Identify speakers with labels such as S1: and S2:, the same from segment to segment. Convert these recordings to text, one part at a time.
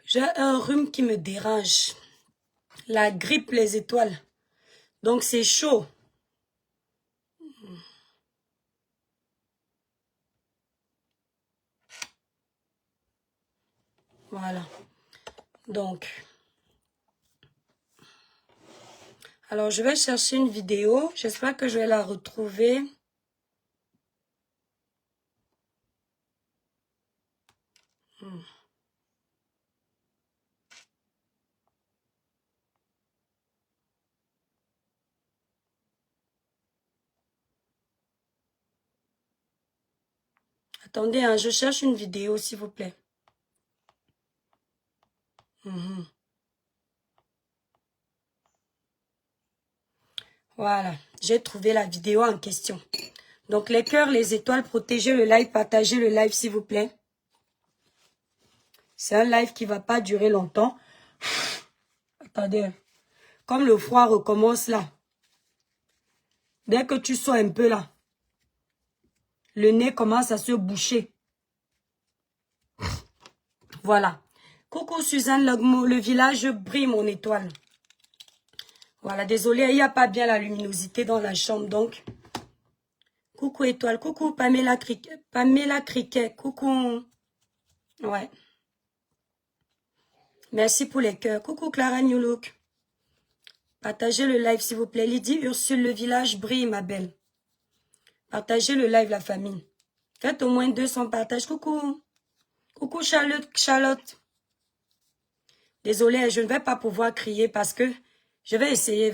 S1: J'ai un rhume qui me dérange. La grippe, les étoiles. Donc c'est chaud. Voilà. Donc. Alors je vais chercher une vidéo. J'espère que je vais la retrouver. Attendez, hein, je cherche une vidéo, s'il vous plaît. Voilà, j'ai trouvé la vidéo en question. Donc, les cœurs, les étoiles, protégez le live, partagez le live, s'il vous plaît. C'est un live qui ne va pas durer longtemps. Attendez, comme le froid recommence là. Dès que tu sors un peu là, le nez commence à se boucher. Voilà. Coucou Suzanne Logmo, le village brille mon étoile. Voilà, désolé, il n'y a pas bien la luminosité dans la chambre, donc. Coucou étoile, coucou Pamela Criquet, coucou. Ouais. Merci pour les cœurs. Coucou Clara New Look. Partagez le live s'il vous plaît. Lydie Ursule, le village brille ma belle. Partagez le live la famille. Faites au moins 200 partages. Coucou. Coucou Charlotte. Désolée, je ne vais pas pouvoir crier parce que je vais essayer.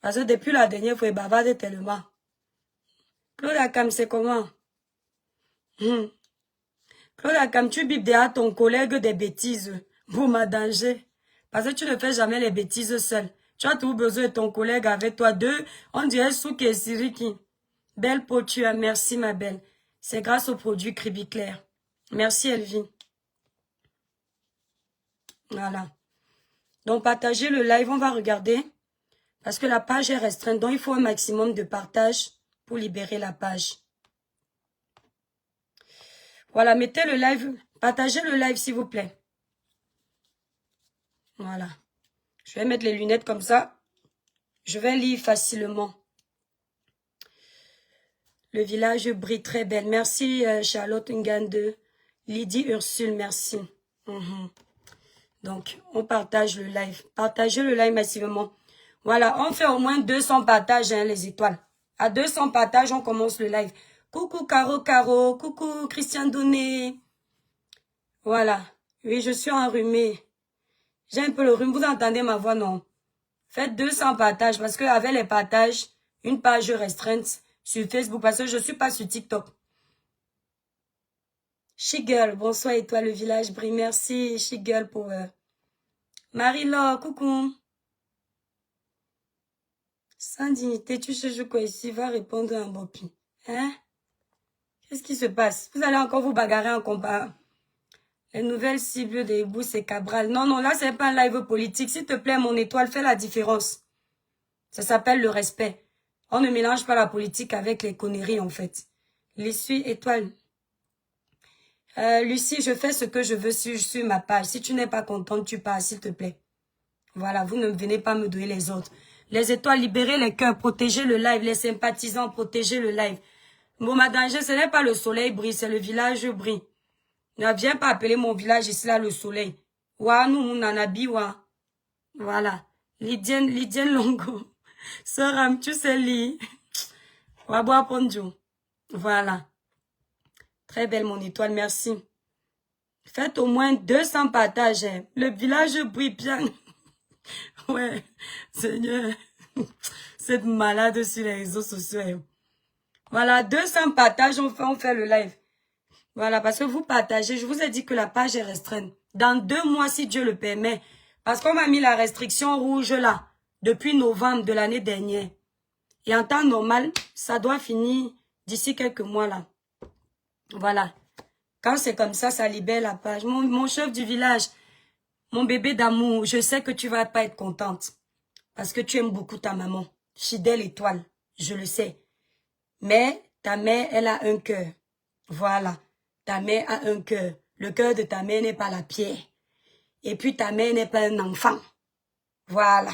S1: Parce que depuis la dernière fois, il bavarde tellement. Claude Akam, c'est comment? Claude Akam, tu bipes derrière ton collègue des bêtises. Pour ma danger. Parce que tu ne fais jamais les bêtises seul. Tu as tout besoin de ton collègue avec toi. Deux, on dirait Souki et Siriki. Belle peau, tu as. Merci, ma belle. C'est grâce au produit Cribiclair. Merci, Elvie. Voilà. Donc, partagez le live. On va regarder. Parce que la page est restreinte. Donc, il faut un maximum de partage pour libérer la page. Voilà. Mettez le live. Partagez le live, s'il vous plaît. Voilà. Je vais mettre les lunettes comme ça. Je vais lire facilement. Le village brille très belle. Merci Charlotte Ngande. Lydie Ursule, merci. Donc, on partage le live. Partagez le live massivement. Voilà, on fait au moins 200 partages, hein, les étoiles. À 200 partages, on commence le live. Coucou Caro. Coucou Christian Donné. Voilà. Oui, je suis enrhumée. J'ai un peu le rhume. Vous entendez ma voix, non? Faites 200 partages parce qu'avec les partages, une page restreinte sur Facebook parce que je ne suis pas sur TikTok. Shigirl, bonsoir et toi le village brille. Merci Shigirl pour... Marie-Laure, coucou. Sans dignité, tu cherches quoi ici? Va répondre à un bopi. Hein? Qu'est-ce qui se passe? Vous allez encore vous bagarrer en combat. Les nouvelles cibles des hiboux, c'est Cabral. Non, là, c'est pas un live politique. S'il te plaît, mon étoile, fais la différence. Ça s'appelle le respect. On ne mélange pas la politique avec les conneries, en fait. L'essuie étoile. Lucie, je fais ce que je veux sur ma page. Si tu n'es pas contente, tu pars, s'il te plaît. Voilà, vous ne venez pas me donner les autres. Les étoiles, libérez les cœurs, protégez le live. Les sympathisants, protégez le live. Bon, ma danger, ce n'est pas le soleil brille, c'est le village brille. Ne viens pas appeler mon village ici, là, le soleil. Ouah, nous, on en a biwa. Voilà. Lydienne Longo. Soram, tu sais, li. Wabwa ponjo. Voilà. Très belle, mon étoile, merci. Faites au moins 200 partages. Hein. Le village brille bien. Ouais, Seigneur. Cette malade sur les réseaux sociaux. Hein. Voilà, 200 partages, on fait le live. Voilà, parce que vous partagez. Je vous ai dit que la page est restreinte. Dans 2 mois, si Dieu le permet. Parce qu'on m'a mis la restriction rouge là. Depuis novembre de l'année dernière. Et en temps normal, ça doit finir d'ici quelques mois là. Voilà. Quand c'est comme ça libère la page. Mon chef du village, mon bébé d'amour, je sais que tu vas pas être contente. Parce que tu aimes beaucoup ta maman. Fidèle étoile, je le sais. Mais ta mère, elle a un cœur. Voilà. Ta mère a un cœur. Le cœur de ta mère n'est pas la pierre. Et puis ta mère n'est pas un enfant. Voilà.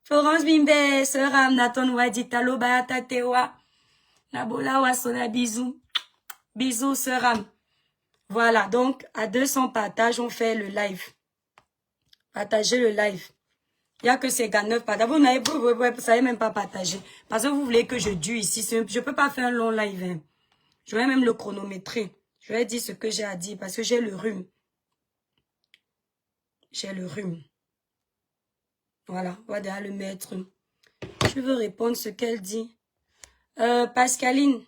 S1: Florence Bimbe, Seram, Naton Waditalo, Bayata Tewa. Nabola Wasona, bisous. Bisous, Seram. Voilà, donc à 200 partages, on fait le live. Partagez le live. Il n'y a que 59 partages. Vous savez même pas partager. Parce que vous voulez que je dure ici. Je ne peux pas faire un long live. Hein. Je vais même le chronométrer. Je vais dire ce que j'ai à dire parce que j'ai le rhume. J'ai le rhume. Voilà, on va déjà le mettre. Je veux répondre ce qu'elle dit. Pascaline,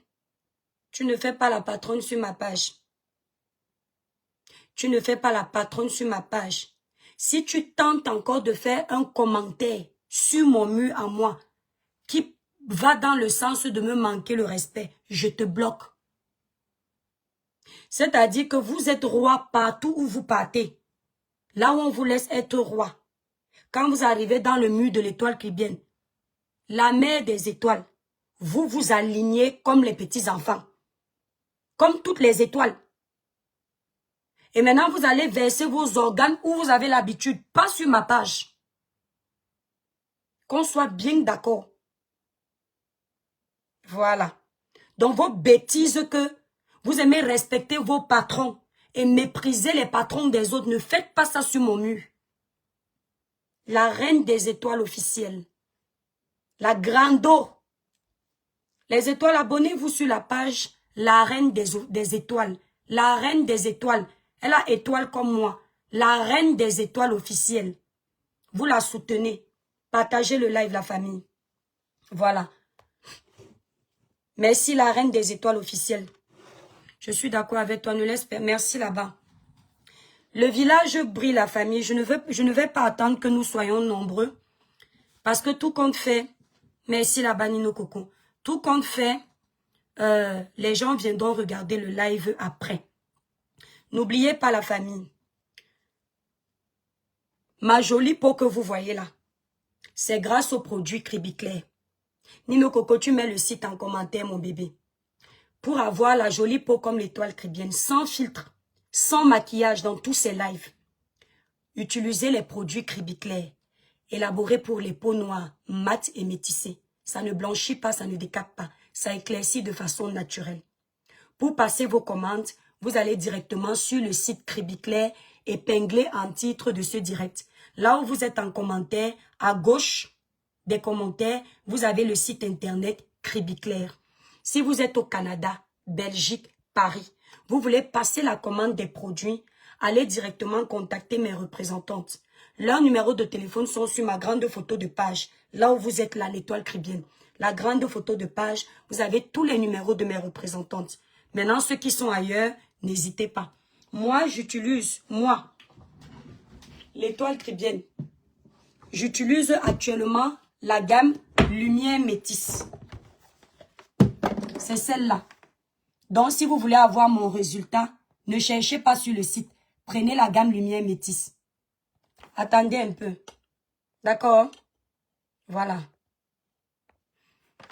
S1: tu ne fais pas la patronne sur ma page. Tu ne fais pas la patronne sur ma page. Si tu tentes encore de faire un commentaire sur mon mur à moi qui va dans le sens de me manquer le respect, je te bloque. C'est-à-dire que vous êtes roi partout où vous partez. Là où on vous laisse être roi. Quand vous arrivez dans le mur de l'étoile caribéenne, la mère des étoiles, vous vous alignez comme les petits enfants. Comme toutes les étoiles. Et maintenant, vous allez verser vos organes où vous avez l'habitude, pas sur ma page. Qu'on soit bien d'accord. Voilà. Donc, vos bêtises que vous aimez respecter vos patrons et mépriser les patrons des autres, ne faites pas ça sur mon mur. La reine des étoiles officielles. La grando. Les étoiles, abonnez-vous sur la page La reine des étoiles. La reine des étoiles. Elle a étoile comme moi. La reine des étoiles officielles. Vous la soutenez. Partagez le live, la famille. Voilà. Merci, la reine des étoiles officielles. Je suis d'accord avec toi. Ne laisse pas. Merci là-bas. Le village brille, la famille. Je ne vais pas attendre que nous soyons nombreux. Parce que tout compte fait. Merci là-bas, Nino Coco. Tout compte fait. Les gens viendront regarder le live après. N'oubliez pas la famille. Ma jolie peau que vous voyez là, c'est grâce au produit Cribiclair. Nino Coco, tu mets le site en commentaire, mon bébé. Pour avoir la jolie peau comme l'étoile caribéenne, sans filtre, sans maquillage dans tous ces lives. Utilisez les produits Cribiclair, élaborés pour les peaux noires, mates et métissées. Ça ne blanchit pas, ça ne décape pas. Ça éclaircit de façon naturelle. Pour passer vos commandes, vous allez directement sur le site Cribiclair, épinglé en titre de ce direct. Là où vous êtes en commentaire, à gauche des commentaires, vous avez le site internet Cribiclair. Si vous êtes au Canada, Belgique, Paris, vous voulez passer la commande des produits, allez directement contacter mes représentantes. Leurs numéros de téléphone sont sur ma grande photo de page, là où vous êtes là, l'étoile caribéenne. La grande photo de page, vous avez tous les numéros de mes représentantes. Maintenant, ceux qui sont ailleurs, n'hésitez pas. Moi, j'utilise, l'étoile caribéenne. J'utilise actuellement la gamme Lumière Métisse. C'est celle-là. Donc, si vous voulez avoir mon résultat, ne cherchez pas sur le site. Prenez la gamme Lumière Métisse. Attendez un peu. D'accord? Voilà.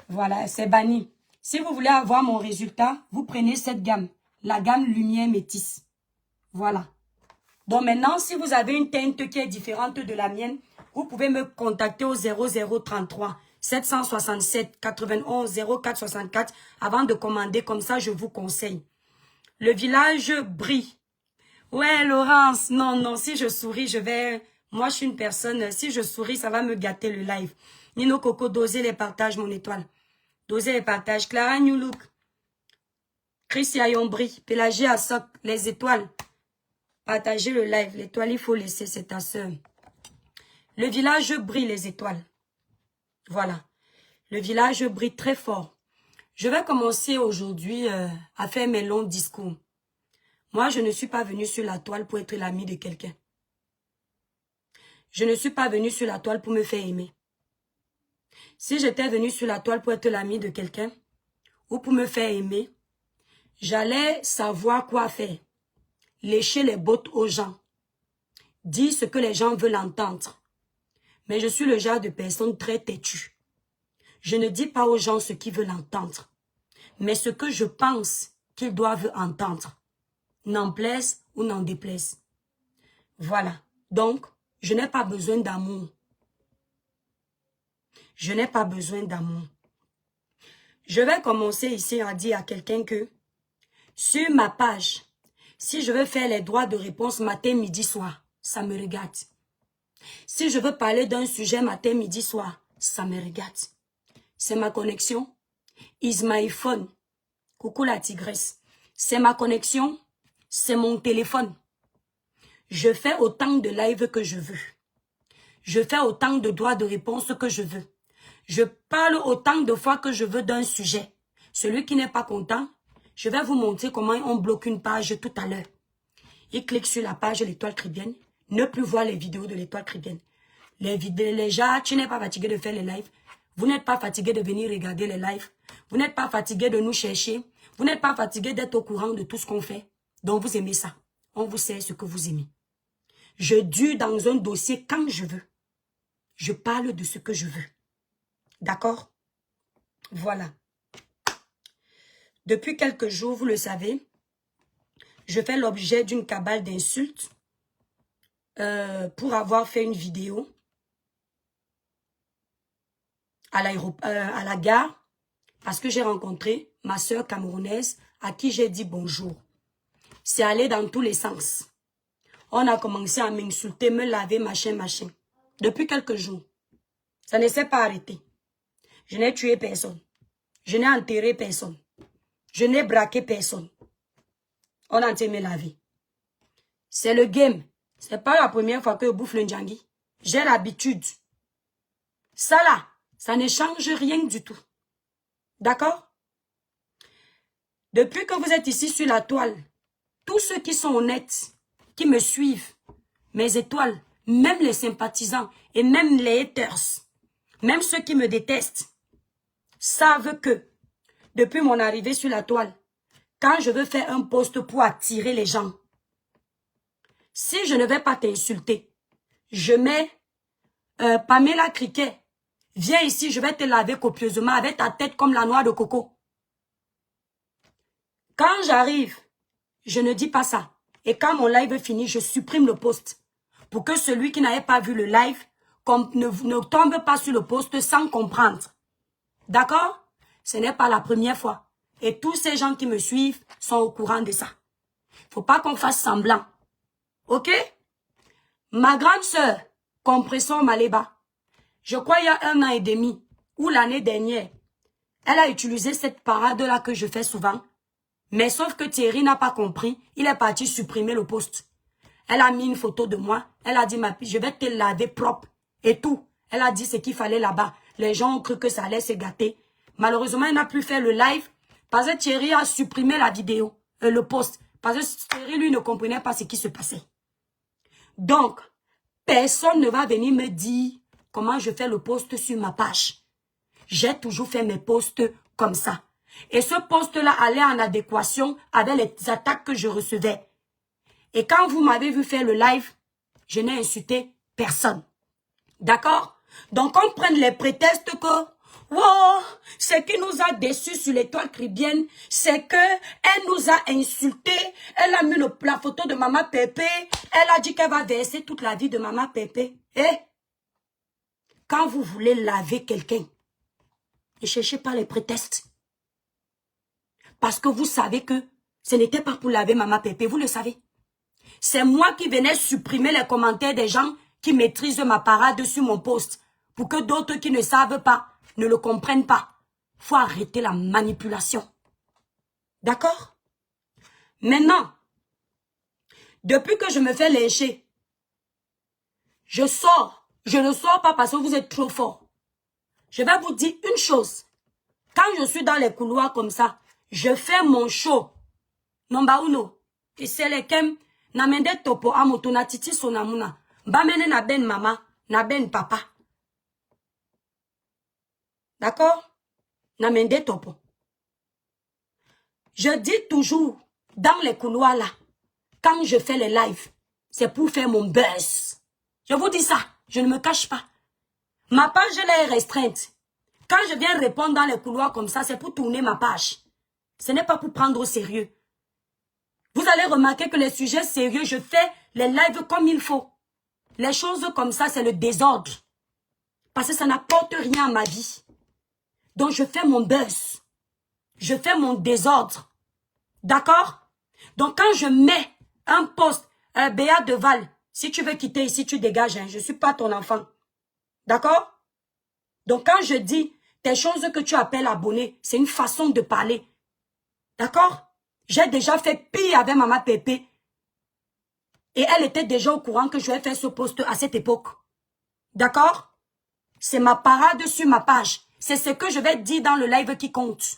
S1: Voilà, c'est banni. Si vous voulez avoir mon résultat, vous prenez cette gamme. La gamme Lumière Métisse. Voilà. Donc maintenant, si vous avez une teinte qui est différente de la mienne, vous pouvez me contacter au 0033 767 91 0464 avant de commander. Comme ça, je vous conseille. Le village brille. Ouais, Laurence. Non, non, si je souris, je vais... Moi, je suis une personne... Si je souris, ça va me gâter le live. Nino Coco, dosez les partages, mon étoile. Dosez les partages. Clara New Look. Christian Yombri, Pélagie Assok, les étoiles. Partagez le live. L'étoile, il faut laisser, c'est ta soeur. Le village brille, les étoiles. Voilà. Le village brille très fort. Je vais commencer aujourd'hui à faire mes longs discours. Moi, je ne suis pas venue sur la toile pour être l'ami de quelqu'un. Je ne suis pas venue sur la toile pour me faire aimer. Si j'étais venue sur la toile pour être l'ami de quelqu'un ou pour me faire aimer, j'allais savoir quoi faire. Lécher les bottes aux gens. Dire ce que les gens veulent entendre. Mais je suis le genre de personne très têtue. Je ne dis pas aux gens ce qu'ils veulent entendre, mais ce que je pense qu'ils doivent entendre. N'en plaise ou n'en déplaise. Voilà. Donc, je n'ai pas besoin d'amour. Je n'ai pas besoin d'amour. Je vais commencer ici à dire à quelqu'un que sur ma page, si je veux faire les droits de réponse matin, midi, soir, ça me regarde. Si je veux parler d'un sujet matin, midi, soir, ça me regarde. C'est ma connexion. Is my phone. Coucou la tigresse. C'est ma connexion. C'est mon téléphone. Je fais autant de live que je veux. Je fais autant de droits de réponse que je veux. Je parle autant de fois que je veux d'un sujet. Celui qui n'est pas content, je vais vous montrer comment on bloque une page tout à l'heure. Il clique sur la page de l'Étoile Caribéenne. Ne plus voir les vidéos de l'Étoile Caribéenne. Les gens, tu n'es pas fatigué de faire les lives. Vous n'êtes pas fatigué de venir regarder les lives. Vous n'êtes pas fatigué de nous chercher. Vous n'êtes pas fatigué d'être au courant de tout ce qu'on fait. Donc vous aimez ça. On vous sait ce que vous aimez. Je dure dans un dossier quand je veux. Je parle de ce que je veux. D'accord? Voilà. Depuis quelques jours, vous le savez, je fais l'objet d'une cabale d'insultes pour avoir fait une vidéo à la gare parce que j'ai rencontré ma soeur camerounaise à qui j'ai dit bonjour. C'est allé dans tous les sens. On a commencé à m'insulter, me laver, machin, machin. Depuis quelques jours. Ça ne s'est pas arrêté. Je n'ai tué personne. Je n'ai enterré personne. Je n'ai braqué personne. On a été me laver. C'est le game. C'est pas la première fois que je bouffe le ndjangi. J'ai l'habitude. Ça là, ça ne change rien du tout. D'accord? Depuis que vous êtes ici sur la toile, tous ceux qui sont honnêtes, qui me suivent, mes étoiles, même les sympathisants et même les haters, même ceux qui me détestent, savent que depuis mon arrivée sur la toile, quand je veux faire un post pour attirer les gens, si je ne vais pas t'insulter, je mets Pamela Criquet, viens ici, je vais te laver copieusement avec ta tête comme la noix de coco. Quand j'arrive, je ne dis pas ça. Et quand mon live finit, je supprime le post. Pour que celui qui n'avait pas vu le live ne tombe pas sur le post sans comprendre. D'accord? Ce n'est pas la première fois. Et tous ces gens qui me suivent sont au courant de ça. Faut pas qu'on fasse semblant. Ok? Ma grande sœur, Compression Maléba, je crois il y a 1 an et demi, ou l'année dernière, elle a utilisé cette parade-là que je fais souvent. Mais sauf que Thierry n'a pas compris, il est parti supprimer le post. Elle a mis une photo de moi, elle a dit, ma fille, je vais te laver propre, et tout. Elle a dit ce qu'il fallait là-bas. Les gens ont cru que ça allait se gâter. Malheureusement, elle n'a plus fait le live, parce que Thierry a supprimé la vidéo, le post. Parce que Thierry, lui, ne comprenait pas ce qui se passait. Donc, personne ne va venir me dire comment je fais le post sur ma page. J'ai toujours fait mes posts comme ça. Et ce post-là allait en adéquation avec les attaques que je recevais. Et quand vous m'avez vu faire le live, je n'ai insulté personne. D'accord? Donc on prenne les prétextes que, wow, ce qui nous a déçus sur l'Étoile Caribéenne, c'est que elle nous a insultés, elle a mis la photo de Maman Pépé, elle a dit qu'elle va verser toute la vie de Maman Pépé. Eh? Quand vous voulez laver quelqu'un, ne cherchez pas les prétextes. Parce que vous savez que ce n'était pas pour laver Maman Pépé, vous le savez. C'est moi qui venais supprimer les commentaires des gens qui maîtrisent ma parade sur mon post. Pour que d'autres qui ne savent pas, ne le comprennent pas. Faut arrêter la manipulation. D'accord? Maintenant, depuis que je me fais lyncher, je sors. Je ne sors pas parce que vous êtes trop fort. Je vais vous dire une chose. Quand je suis dans les couloirs comme ça, je fais mon show. Nomba uno. Et c'est les kem. Namende topo amoto na titi sonamuna. Bamene na ben mama, na ben papa. D'accord? Namende topo. Je dis toujours, dans les couloirs là, quand je fais les lives, c'est pour faire mon buzz. Je vous dis ça, je ne me cache pas. Ma page elle est restreinte. Quand je viens répondre dans les couloirs comme ça, c'est pour tourner ma page. Ce n'est pas pour prendre au sérieux. Vous allez remarquer que les sujets sérieux, je fais les lives comme il faut. Les choses comme ça, c'est le désordre. Parce que ça n'apporte rien à ma vie. Donc je fais mon buzz. Je fais mon désordre. D'accord? Donc quand je mets un post, Béa Deval, si tu veux quitter ici, tu dégages. Hein, je ne suis pas ton enfant. D'accord? Donc quand je dis tes choses que tu appelles abonnés, c'est une façon de parler. D'accord? J'ai déjà fait pire avec Maman Pépé. Et elle était déjà au courant que je vais faire ce post à cette époque. D'accord? C'est ma parade sur ma page. C'est ce que je vais dire dans le live qui compte.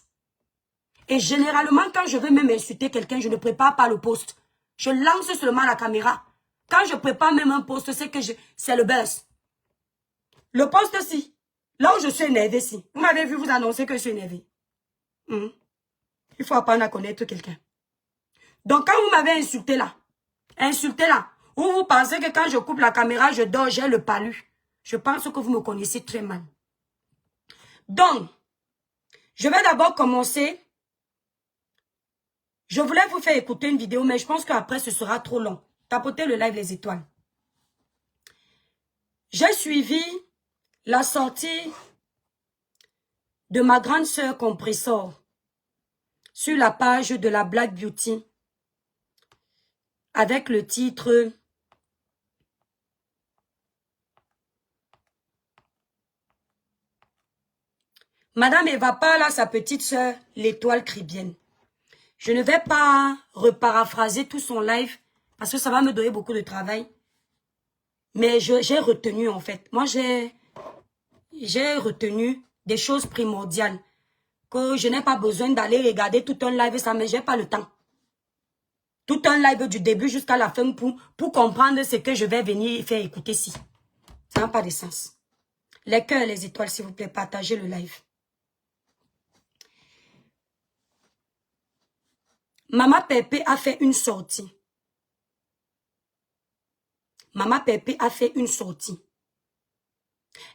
S1: Et généralement, quand je veux même insulter quelqu'un, je ne prépare pas le post. Je lance seulement la caméra. Quand je prépare même un post, c'est que c'est le buzz. Le post aussi. Là où je suis énervée, si. Vous m'avez vu vous annoncer que je suis énervée. Il faut apprendre à connaître quelqu'un. Donc quand vous m'avez insulté là, ou vous pensez que quand je coupe la caméra, je dors, j'ai le palu. Je pense que vous me connaissez très mal. Donc, je vais d'abord commencer. Je voulais vous faire écouter une vidéo, mais je pense qu'après ce sera trop long. Tapotez le live les étoiles. J'ai suivi la sortie de ma grande sœur Compressor sur la page de la Black Beauty avec le titre Madame Eva parle à sa petite sœur, l'étoile cribienne. Je ne vais pas reparaphraser tout son live parce que ça va me donner beaucoup de travail. Mais j'ai retenu en fait. Moi, j'ai retenu des choses primordiales que je n'ai pas besoin d'aller regarder tout un live. Ça, mais j'ai pas le temps. Tout un live du début jusqu'à la fin pour comprendre ce que je vais venir faire écouter ici. Ça n'a pas de sens. Les cœurs, les étoiles, s'il vous plaît, partagez le live. Maman Pépé a fait une sortie. Maman Pépé a fait une sortie.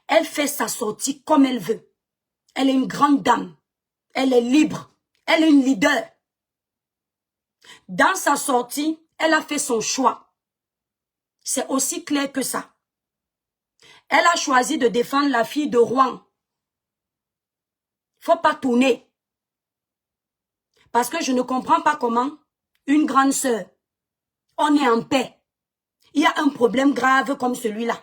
S1: Elle fait sa sortie comme elle veut. Elle est une grande dame. Elle est libre. Elle est une leader. Dans sa sortie, elle a fait son choix. C'est aussi clair que ça. Elle a choisi de défendre la fille de Rouen. Faut pas tourner. Parce que je ne comprends pas comment une grande sœur, on est en paix. Il y a un problème grave comme celui-là.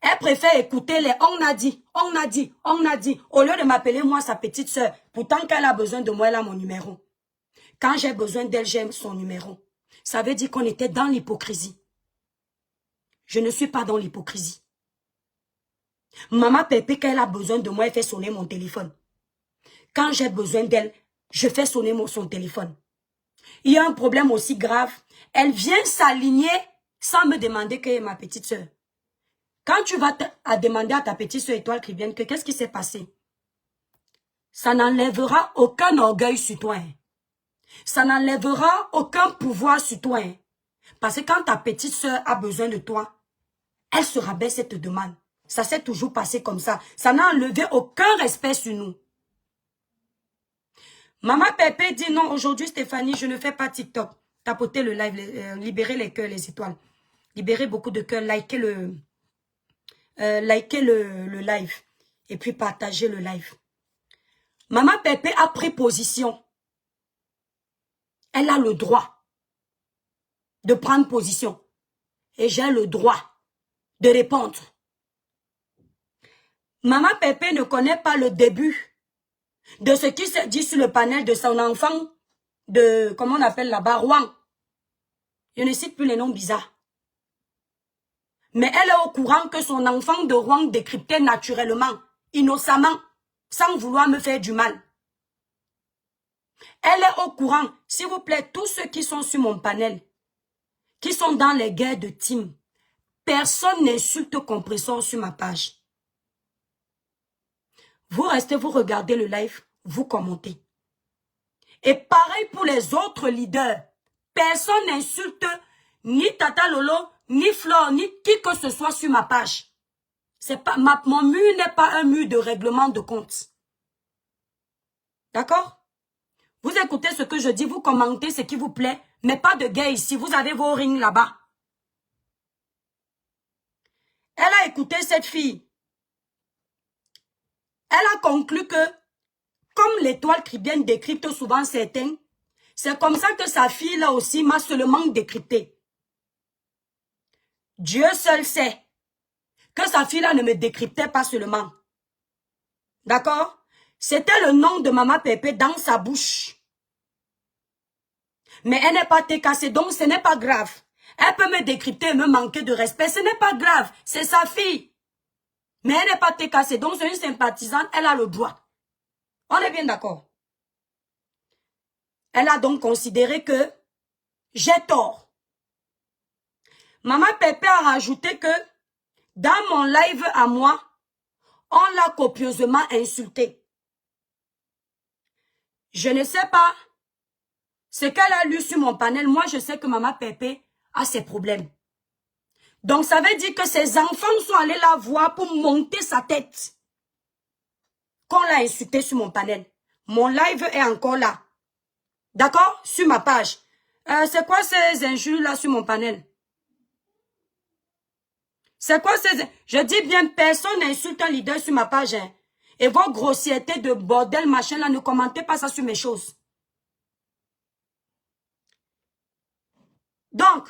S1: Elle préfère écouter les on a dit, on a dit, on a dit, au lieu de m'appeler moi sa petite sœur. Pourtant qu'elle a besoin de moi, elle a mon numéro. Quand j'ai besoin d'elle, j'aime son numéro. Ça veut dire qu'on était dans l'hypocrisie. Je ne suis pas dans l'hypocrisie. Maman Pépé, quand elle a besoin de moi, elle fait sonner mon téléphone. Quand j'ai besoin d'elle, je fais sonner son téléphone. Il y a un problème aussi grave. Elle vient s'aligner sans me demander qu'elle est ma petite sœur. Quand tu vas demander à ta petite sœur étoile cribienne que qu'est-ce qui s'est passé, ça n'enlèvera aucun orgueil sur toi. Ça n'enlèvera aucun pouvoir sur toi. Parce que quand ta petite sœur a besoin de toi, elle se rabaisse et te demande. Ça s'est toujours passé comme ça. Ça n'a enlevé aucun respect sur nous. Maman Pépé dit non, aujourd'hui Stéphanie, je ne fais pas TikTok. Tapotez le live, libérez les cœurs, les étoiles. Libérez beaucoup de cœurs, likez le live. Et puis partagez le live. Maman Pépé a pris position. Elle a le droit de prendre position. Et j'ai le droit de répondre. Maman Pépé ne connaît pas le début de ce qui se dit sur le panel de son enfant comment on appelle là-bas, Rouen. Je ne cite plus les noms bizarres. Mais elle est au courant que son enfant de Rouen décryptait naturellement, innocemment, sans vouloir me faire du mal. Elle est au courant, s'il vous plaît, tous ceux qui sont sur mon panel, qui sont dans les guerres de team, personne n'insulte compresseur sur ma page. Vous restez, vous regardez le live, vous commentez. Et pareil pour les autres leaders. Personne n'insulte ni Tata Lolo, ni Flore, ni qui que ce soit sur ma page. C'est pas, mon mur n'est pas un mur de règlement de compte. D'accord? Vous écoutez ce que je dis, vous commentez ce qui vous plaît, mais pas de guerre ici. Vous avez vos rings là-bas. Elle a écouté cette fille. Elle a conclu que, comme l'étoile cribienne décrypte souvent certains, c'est comme ça que sa fille là aussi m'a seulement décrypté. Dieu seul sait que sa fille là ne me décryptait pas seulement. D'accord? C'était le nom de Maman Pépé dans sa bouche. Mais elle n'est pas TKC, donc ce n'est pas grave. Elle peut me décrypter et me manquer de respect, ce n'est pas grave, c'est sa fille. Mais elle n'est pas TKC, donc c'est une sympathisante, elle a le droit. On est bien d'accord? Elle a donc considéré que j'ai tort. Maman Pépé a rajouté que dans mon live à moi, on l'a copieusement insulté. Je ne sais pas ce qu'elle a lu sur mon panel. Moi, je sais que Maman Pépé a ses problèmes. Donc, ça veut dire que ses enfants sont allés la voir pour monter sa tête. Qu'on l'a insulté sur mon panel. Mon live est encore là. D'accord? Sur ma page. C'est quoi ces injures là sur mon panel? C'est quoi ces... Je dis bien, personne n'insulte un leader sur ma page. Hein. Et vos grossièretés de bordel, machin là, ne commentez pas ça sur mes choses. Donc,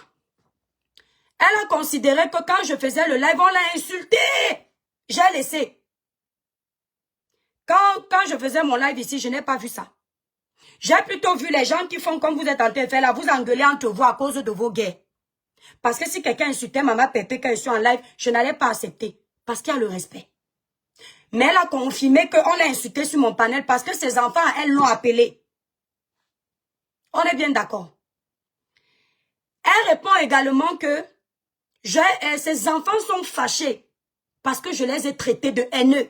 S1: elle a considéré que quand je faisais le live, on l'a insulté. J'ai laissé. Quand je faisais mon live ici, je n'ai pas vu ça. J'ai plutôt vu les gens qui font comme vous êtes en train de faire là, vous engueuler entre vous à cause de vos guerres. Parce que si quelqu'un insultait Maman Pépé quand je suis en live, je n'allais pas accepter. Parce qu'il y a le respect. Mais elle a confirmé qu'on l'a insulté sur mon panel parce que ses enfants, elles l'ont appelé. On est bien d'accord. Elle répond également que ses enfants sont fâchés parce que je les ai traités de haineux.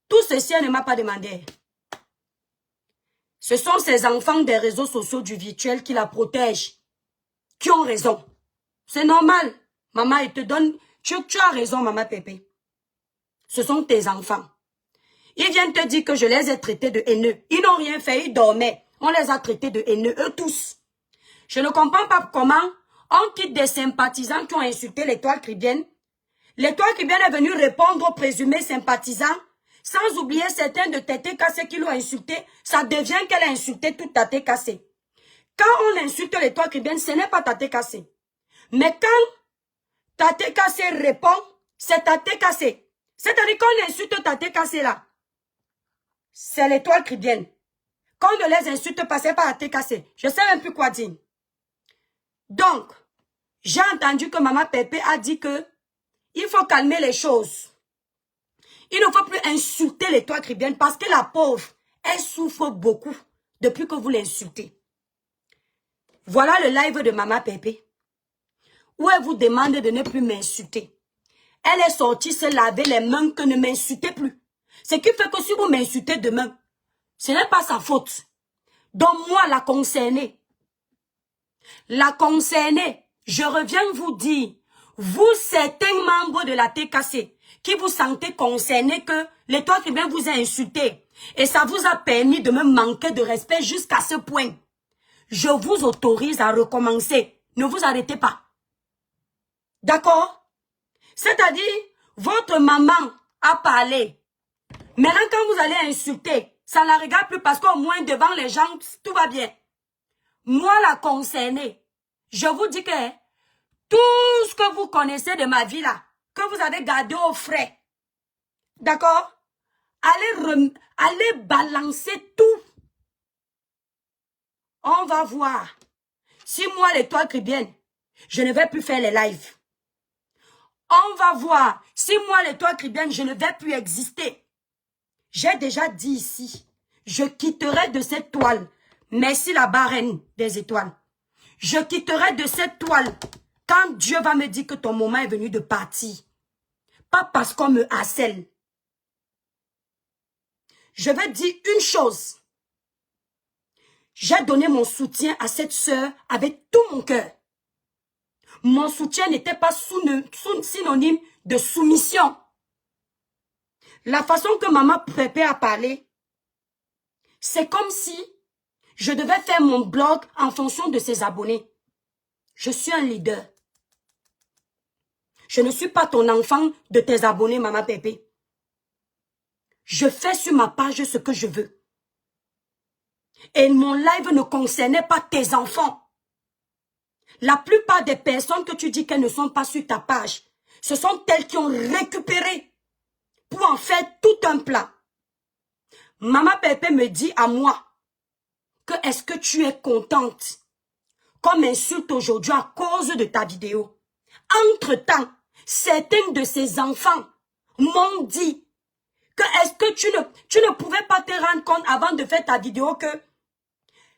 S1: Tout ceci, elle ne m'a pas demandé. Ce sont ces enfants des réseaux sociaux du virtuel qui la protègent, qui ont raison. C'est normal. Maman, elle te donne... Tu as raison, Maman Pépé. Ce sont tes enfants. Ils viennent te dire que je les ai traités de haineux. Ils n'ont rien fait, ils dormaient. On les a traités de haineux, eux tous. Je ne comprends pas comment on quitte des sympathisants qui ont insulté l'étoile cribienne. L'étoile cribienne est venue répondre aux présumés sympathisants, sans oublier certains de Tété Cassé qui l'ont insulté. Ça devient qu'elle a insulté toute Tété Cassé. Quand on insulte l'étoile cribienne, ce n'est pas Tété Cassé. Mais quand Tété Cassé répond, c'est Tété Cassé. C'est-à-dire qu'on insulte Tété Cassé là. C'est l'étoile cribienne. Quand on ne les insulte pas, c'est pas Tété Cassé. Je ne sais même plus quoi dire. Donc, j'ai entendu que Maman Pépé a dit que il faut calmer les choses. Il ne faut plus insulter l'étoile cribienne parce que la pauvre, elle souffre beaucoup depuis que vous l'insultez. Voilà le live de Maman Pépé où elle vous demande de ne plus m'insulter. Elle est sortie se laver les mains que ne m'insultez plus. Ce qui fait que si vous m'insultez demain, ce n'est pas sa faute. Donc moi, la concernée, je reviens vous dire, vous, certains membres de la TKC, qui vous sentez concernés que l'étoile cribienne vous a insulté, et ça vous a permis de me manquer de respect jusqu'à ce point, je vous autorise à recommencer. Ne vous arrêtez pas. D'accord? C'est-à-dire, votre maman a parlé. Maintenant, quand vous allez insulter, ça ne la regarde plus parce qu'au moins devant les gens, tout va bien. Moi, la concernée, je vous dis que tout ce que vous connaissez de ma vie là, que vous avez gardé au frais, d'accord? Allez balancer tout. On va voir. Si moi, l'étoile caribéenne, je ne vais plus faire les lives. On va voir. Si moi, l'étoile caribéenne, je ne vais plus exister. J'ai déjà dit ici, je quitterai de cette toile. Merci la reine des étoiles. Je quitterai de cette toile quand Dieu va me dire que ton moment est venu de partir. Pas parce qu'on me harcèle. Je vais dire une chose. J'ai donné mon soutien à cette sœur avec tout mon cœur. Mon soutien n'était pas synonyme de soumission. La façon que maman Pépé a parlé, c'est comme si je devais faire mon blog en fonction de ses abonnés. Je suis un leader. Je ne suis pas ton enfant de tes abonnés, maman Pépé. Je fais sur ma page ce que je veux. Et mon live ne concernait pas tes enfants. La plupart des personnes que tu dis qu'elles ne sont pas sur ta page, ce sont elles qui ont récupéré pour en faire tout un plat. Maman Pépé me dit à moi que est-ce que tu es contente qu'on m'insulte aujourd'hui à cause de ta vidéo. Entre-temps, certains de ses enfants m'ont dit que est-ce que tu ne pouvais pas te rendre compte avant de faire ta vidéo que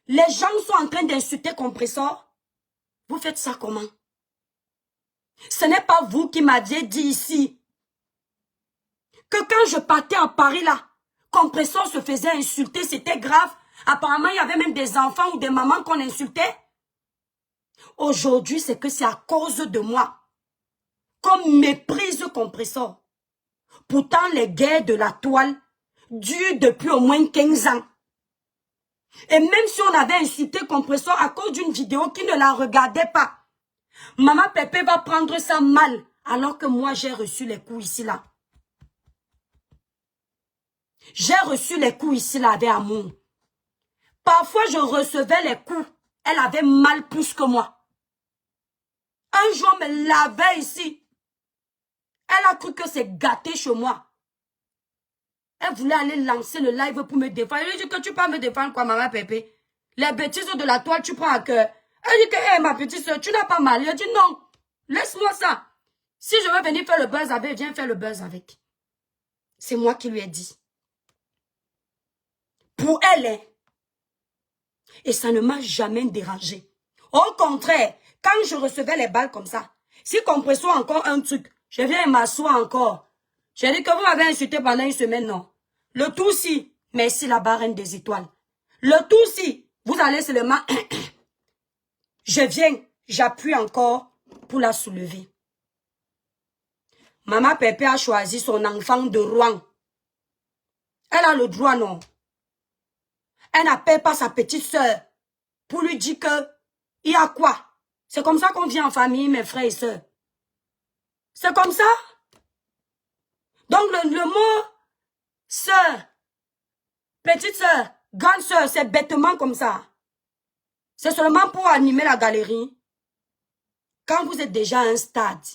S1: les gens sont en train d'insulter Compressor. Vous faites ça comment? Ce n'est pas vous qui m'aviez dit ici que quand je partais à Paris là, Compressor se faisait insulter, c'était grave. Apparemment, il y avait même des enfants ou des mamans qu'on insultait. Aujourd'hui, c'est que c'est à cause de moi qu'on méprise Compressor. Pourtant, les guerres de la toile durent depuis au moins 15 ans. Et même si on avait insulté Compressor à cause d'une vidéo qui ne la regardait pas, Maman Pépé va prendre ça mal, alors que moi j'ai reçu les coups ici là. J'ai reçu les coups ici là avec amour. Parfois je recevais les coups, elle avait mal plus que moi. Un jour on me lavait ici. Elle a cru que c'est gâté chez moi. Elle voulait aller lancer le live pour me défendre. Elle dit que tu peux me défendre quoi, maman Pépé? Les bêtises de la toile, tu prends à cœur. Elle dit que, hey, ma petite soeur, tu n'as pas mal. Elle dit non, laisse-moi ça. Si je veux venir faire le buzz avec, viens faire le buzz avec. C'est moi qui lui ai dit. Pour elle, hein. Et ça ne m'a jamais dérangé. Au contraire, quand je recevais les balles comme ça, si Compressor encore un truc, je viens m'asseoir encore. J'ai dit que vous m'avez insulté pendant une semaine, non. Le tout si, merci la reine des étoiles. Le tout si, vous allez seulement, je viens, j'appuie encore pour la soulever. Maman Pépé a choisi son enfant de Rouen. Elle a le droit, non. Elle n'appelle pas sa petite soeur pour lui dire que, il y a quoi? C'est comme ça qu'on vient en famille, mes frères et sœurs. C'est comme ça. Donc le mot sœur, petite sœur, grande sœur, c'est bêtement comme ça. C'est seulement pour animer la galerie. Quand vous êtes déjà à un stade,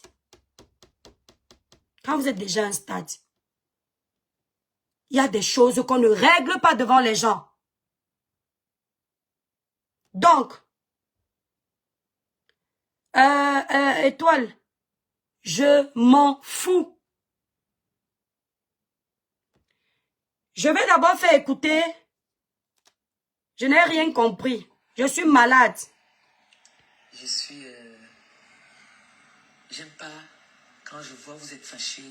S1: il y a des choses qu'on ne règle pas devant les gens. Donc, étoile, je m'en fous. Je vais d'abord faire écouter. Je n'ai rien compris. Je suis malade.
S2: Je suis... J'aime pas quand je vois vous êtes fâché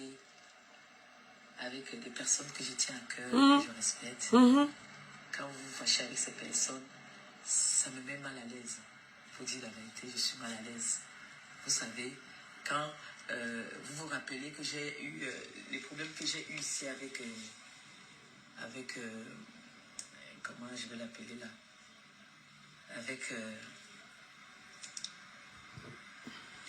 S2: avec des personnes que je tiens à cœur, que je respecte. Quand vous vous fâchez avec ces personnes, ça me met mal à l'aise. Il faut dire la vérité, je suis mal à l'aise. Vous savez, quand vous vous rappelez que j'ai eu les problèmes que j'ai eu ici avec comment je vais l'appeler là, avec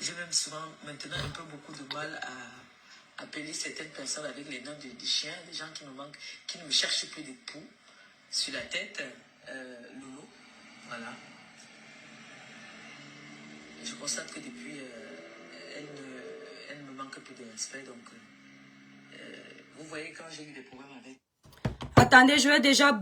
S2: j'ai même souvent maintenant un peu beaucoup de mal à appeler certaines personnes avec les noms de chiens, des gens qui me manquent, qui ne me cherchent plus des poux sur la tête, Lolo, voilà. Je constate que depuis, elle ne me manque plus de respect, donc vous voyez quand j'ai eu des problèmes avec...
S1: Attendez, je vais déjà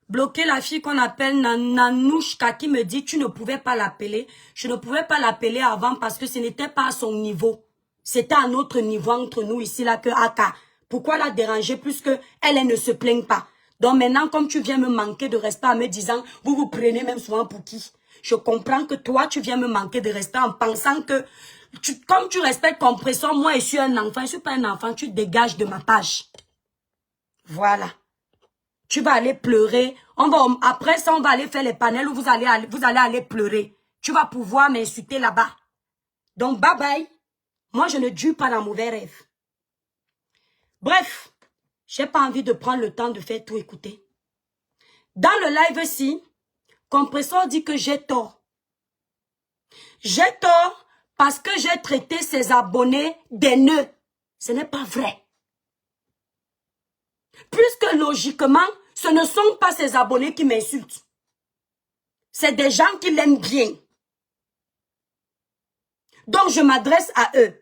S1: bloqué la fille qu'on appelle Nanouchka qui me dit tu ne pouvais pas l'appeler. Je ne pouvais pas l'appeler avant parce que ce n'était pas à son niveau. C'était à notre niveau entre nous ici là que Aka. Pourquoi la déranger plus que elle ne se plaigne pas. Donc maintenant comme tu viens me manquer de respect en me disant vous vous prenez même souvent pour qui. Je comprends que toi tu viens me manquer de respect en pensant que comme tu respectes Compressor, moi je suis un enfant, je ne suis pas un enfant, tu dégages de ma page. Voilà. Tu vas aller pleurer. Après ça, on va aller faire les panels où vous allez aller pleurer. Tu vas pouvoir m'insulter là-bas. Donc, bye bye. Moi, je ne dure pas dans mauvais rêve. Bref, j'ai pas envie de prendre le temps de faire tout écouter. Dans le live-ci, Compressor dit que j'ai tort. J'ai tort parce que j'ai traité ses abonnés d'haineux. Ce n'est pas vrai. Puisque logiquement, ce ne sont pas ses abonnés qui m'insultent. C'est des gens qui l'aiment bien. Donc, je m'adresse à eux.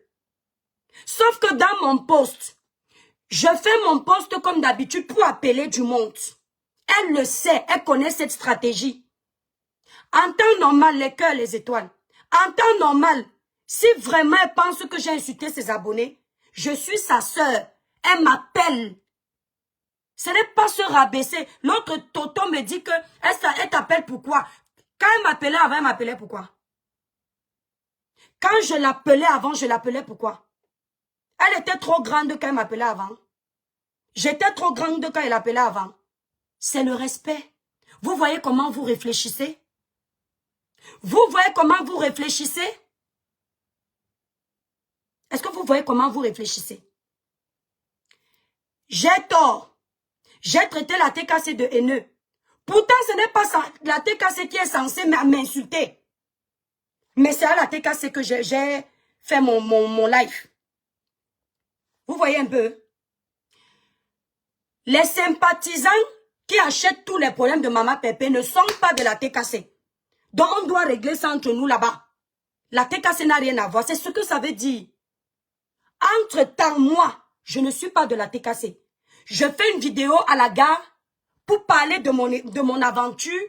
S1: Sauf que dans mon post, je fais mon post comme d'habitude pour appeler du monde. Elle le sait, elle connaît cette stratégie. En temps normal, les cœurs, les étoiles. En temps normal, si vraiment elle pense que j'ai insulté ses abonnés, je suis sa sœur. Elle m'appelle. Ce n'est pas se rabaisser. L'autre Toto me dit que elle t'appelle pourquoi? Quand elle m'appelait avant, elle m'appelait pourquoi? Quand je l'appelais avant, je l'appelais pourquoi? Elle était trop grande quand elle m'appelait avant. J'étais trop grande quand elle appelait avant. C'est le respect. Vous voyez comment vous réfléchissez? Vous voyez comment vous réfléchissez? Est-ce que vous voyez comment vous réfléchissez? J'ai tort. J'ai traité la TKC de haineux. Pourtant, ce n'est pas la TKC qui est censée m'insulter. Mais c'est à la TKC que j'ai fait mon live. Vous voyez un peu? Les sympathisants qui achètent tous les problèmes de Maman Pépé ne sont pas de la TKC. Donc, on doit régler ça entre nous là-bas. La TKC n'a rien à voir. C'est ce que ça veut dire. Entre-temps, moi, je ne suis pas de la TKC. Je fais une vidéo à la gare pour parler de mon aventure.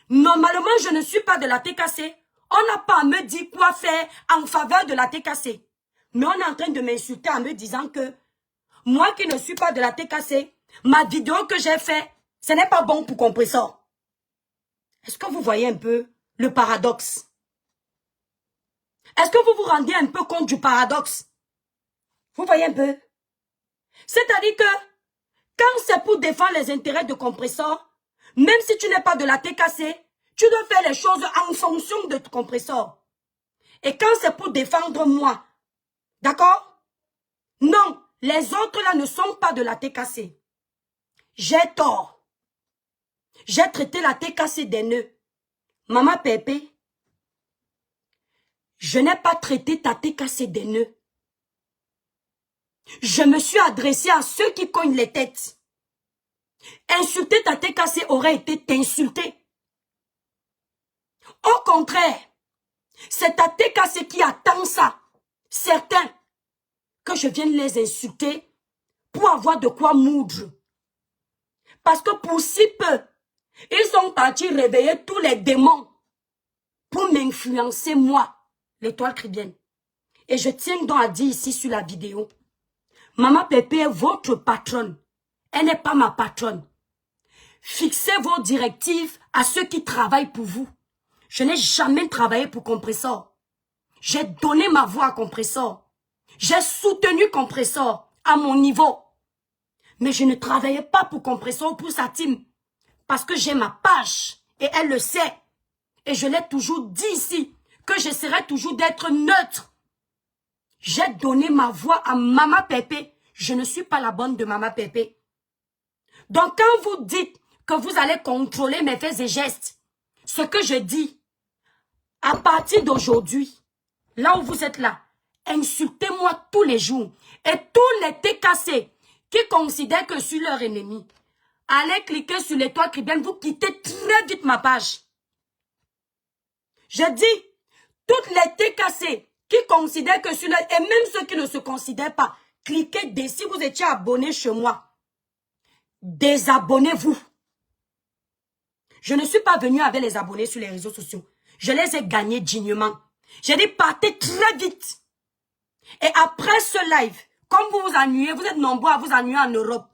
S1: Normalement, je ne suis pas de la TKC. On n'a pas à me dire quoi faire en faveur de la TKC. Mais on est en train de m'insulter en me disant que moi qui ne suis pas de la TKC, ma vidéo que j'ai faite, ce n'est pas bon pour Compressor. Est-ce que vous voyez un peu le paradoxe? Est-ce que vous vous rendez un peu compte du paradoxe? Vous voyez un peu? C'est-à-dire que quand c'est pour défendre les intérêts de Compressor, même si tu n'es pas de la TKC, tu dois faire les choses en fonction de ton Compressor. Et quand c'est pour défendre moi, d'accord? Non, les autres là ne sont pas de la TKC. J'ai tort. J'ai traité la TKC d'haineux. Maman Pépé, je n'ai pas traité ta TKC d'haineux. Je me suis adressé à ceux qui cognent les têtes. Insulter ta TKC aurait été t'insulter. Au contraire, c'est ta TKC qui attend ça. Certains, que je vienne les insulter pour avoir de quoi moudre. Parce que pour si peu, ils sont partis réveiller tous les démons pour m'influencer moi, l'étoile chrétienne. Et je tiens donc à dire ici sur la vidéo, Maman Pépé est votre patronne. Elle n'est pas ma patronne. Fixez vos directives à ceux qui travaillent pour vous. Je n'ai jamais travaillé pour Compressor. J'ai donné ma voix à Compressor. J'ai soutenu Compressor à mon niveau. Mais je ne travaillais pas pour Compressor ou pour sa team. Parce que j'ai ma page. Et elle le sait. Et je l'ai toujours dit ici. Que j'essaierai toujours d'être neutre. J'ai donné ma voix à Maman Pépé. Je ne suis pas la bonne de Maman Pépé. Donc quand vous dites que vous allez contrôler mes faits et gestes, ce que je dis, à partir d'aujourd'hui, là où vous êtes là, insultez-moi tous les jours. Et tous les TKC qui considèrent que je suis leur ennemi, allez cliquer sur l'étoile chrétienne, vous quittez très vite ma page. Je dis, toutes les TKC qui considèrent que je suis leur, et même ceux qui ne se considèrent pas, cliquez dès si vous étiez abonné chez moi. Désabonnez-vous. Je ne suis pas venu avec les abonnés sur les réseaux sociaux. Je les ai gagnés dignement. J'ai dit partez très vite. Et après ce live, comme vous vous ennuyez, vous êtes nombreux à vous ennuyer en Europe.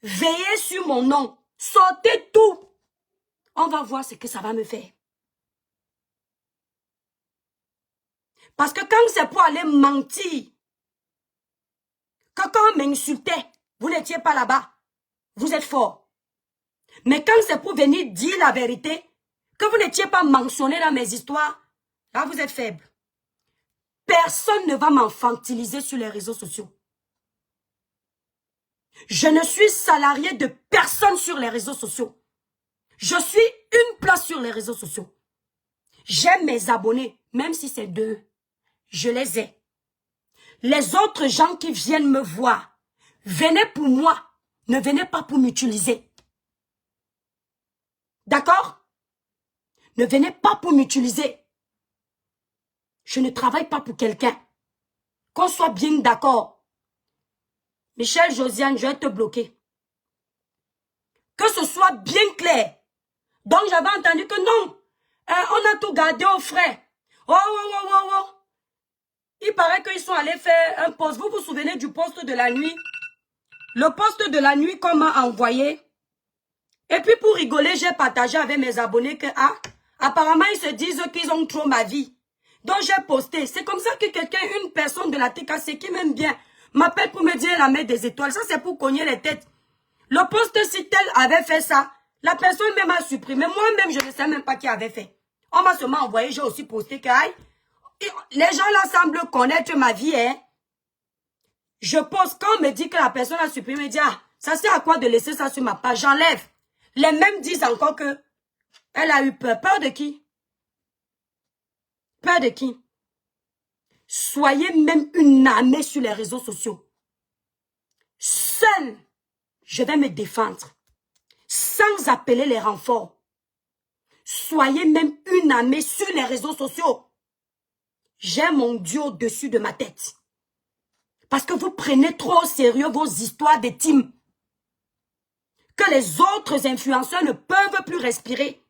S1: Veillez sur mon nom. Sortez tout. On va voir ce que ça va me faire. Parce que quand c'est pour aller mentir, quand on m'insultait, vous n'étiez pas là-bas. Vous êtes fort. Mais quand c'est pour venir dire la vérité, que vous n'étiez pas mentionné dans mes histoires, là vous êtes faible. Personne ne va m'infantiliser sur les réseaux sociaux. Je ne suis salarié de personne sur les réseaux sociaux. Je suis une place sur les réseaux sociaux. J'aime mes abonnés, même si c'est 2. Je les ai. Les autres gens qui viennent me voir, venez pour moi, ne venez pas pour m'utiliser. D'accord? Ne venez pas pour m'utiliser. Je ne travaille pas pour quelqu'un. Qu'on soit bien d'accord. Michel, Josiane, je vais te bloquer. Que ce soit bien clair. Donc j'avais entendu que non, on a tout gardé aux frais. Oh. Il paraît qu'ils sont allés faire un poste. Vous vous souvenez du poste de la nuit? Le poste de la nuit qu'on m'a envoyé. Et puis pour rigoler, j'ai partagé avec mes abonnés que apparemment ils se disent qu'ils ont trop ma vie. Donc j'ai posté. C'est comme ça que quelqu'un, une personne de la TKC qui m'aime bien, m'appelle pour me dire la mettre des étoiles. Ça c'est pour cogner les têtes. Le poste si tel avait fait ça, la personne même a supprimé. Moi-même je ne sais même pas qui avait fait. On m'a seulement envoyé, j'ai aussi posté que les gens là semblent connaître ma vie. Hein. Je pose, quand on me dit que la personne a supprimé, je dis ça sert à quoi de laisser ça sur ma page? J'enlève. Les mêmes disent encore que elle a eu peur. Peur de qui? Peur de qui? Soyez même une armée sur les réseaux sociaux. Seul, je vais me défendre. Sans appeler les renforts. Soyez même une armée sur les réseaux sociaux. J'ai mon Dieu au-dessus de ma tête. Parce que vous prenez trop au sérieux vos histoires de team. Que les autres influenceurs ne peuvent plus respirer.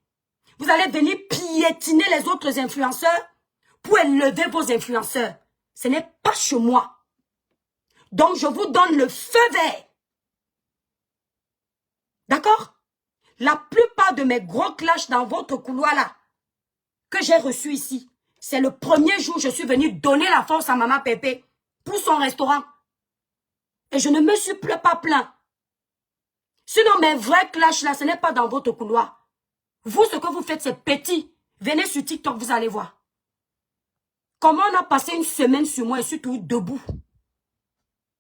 S1: Vous allez venir piétiner les autres influenceurs pour élever vos influenceurs. Ce n'est pas chez moi. Donc je vous donne le feu vert. D'accord? La plupart de mes gros clashs dans votre couloir là, que j'ai reçu ici, c'est le premier jour où je suis venue donner la force à Maman Pépé pour son restaurant. Et je ne me suis pas plaint. Sinon, mes vrais clashs là, ce n'est pas dans votre couloir. Vous, ce que vous faites, c'est petit. Venez sur TikTok, vous allez voir. Comment on a passé une semaine sur moi et surtout debout.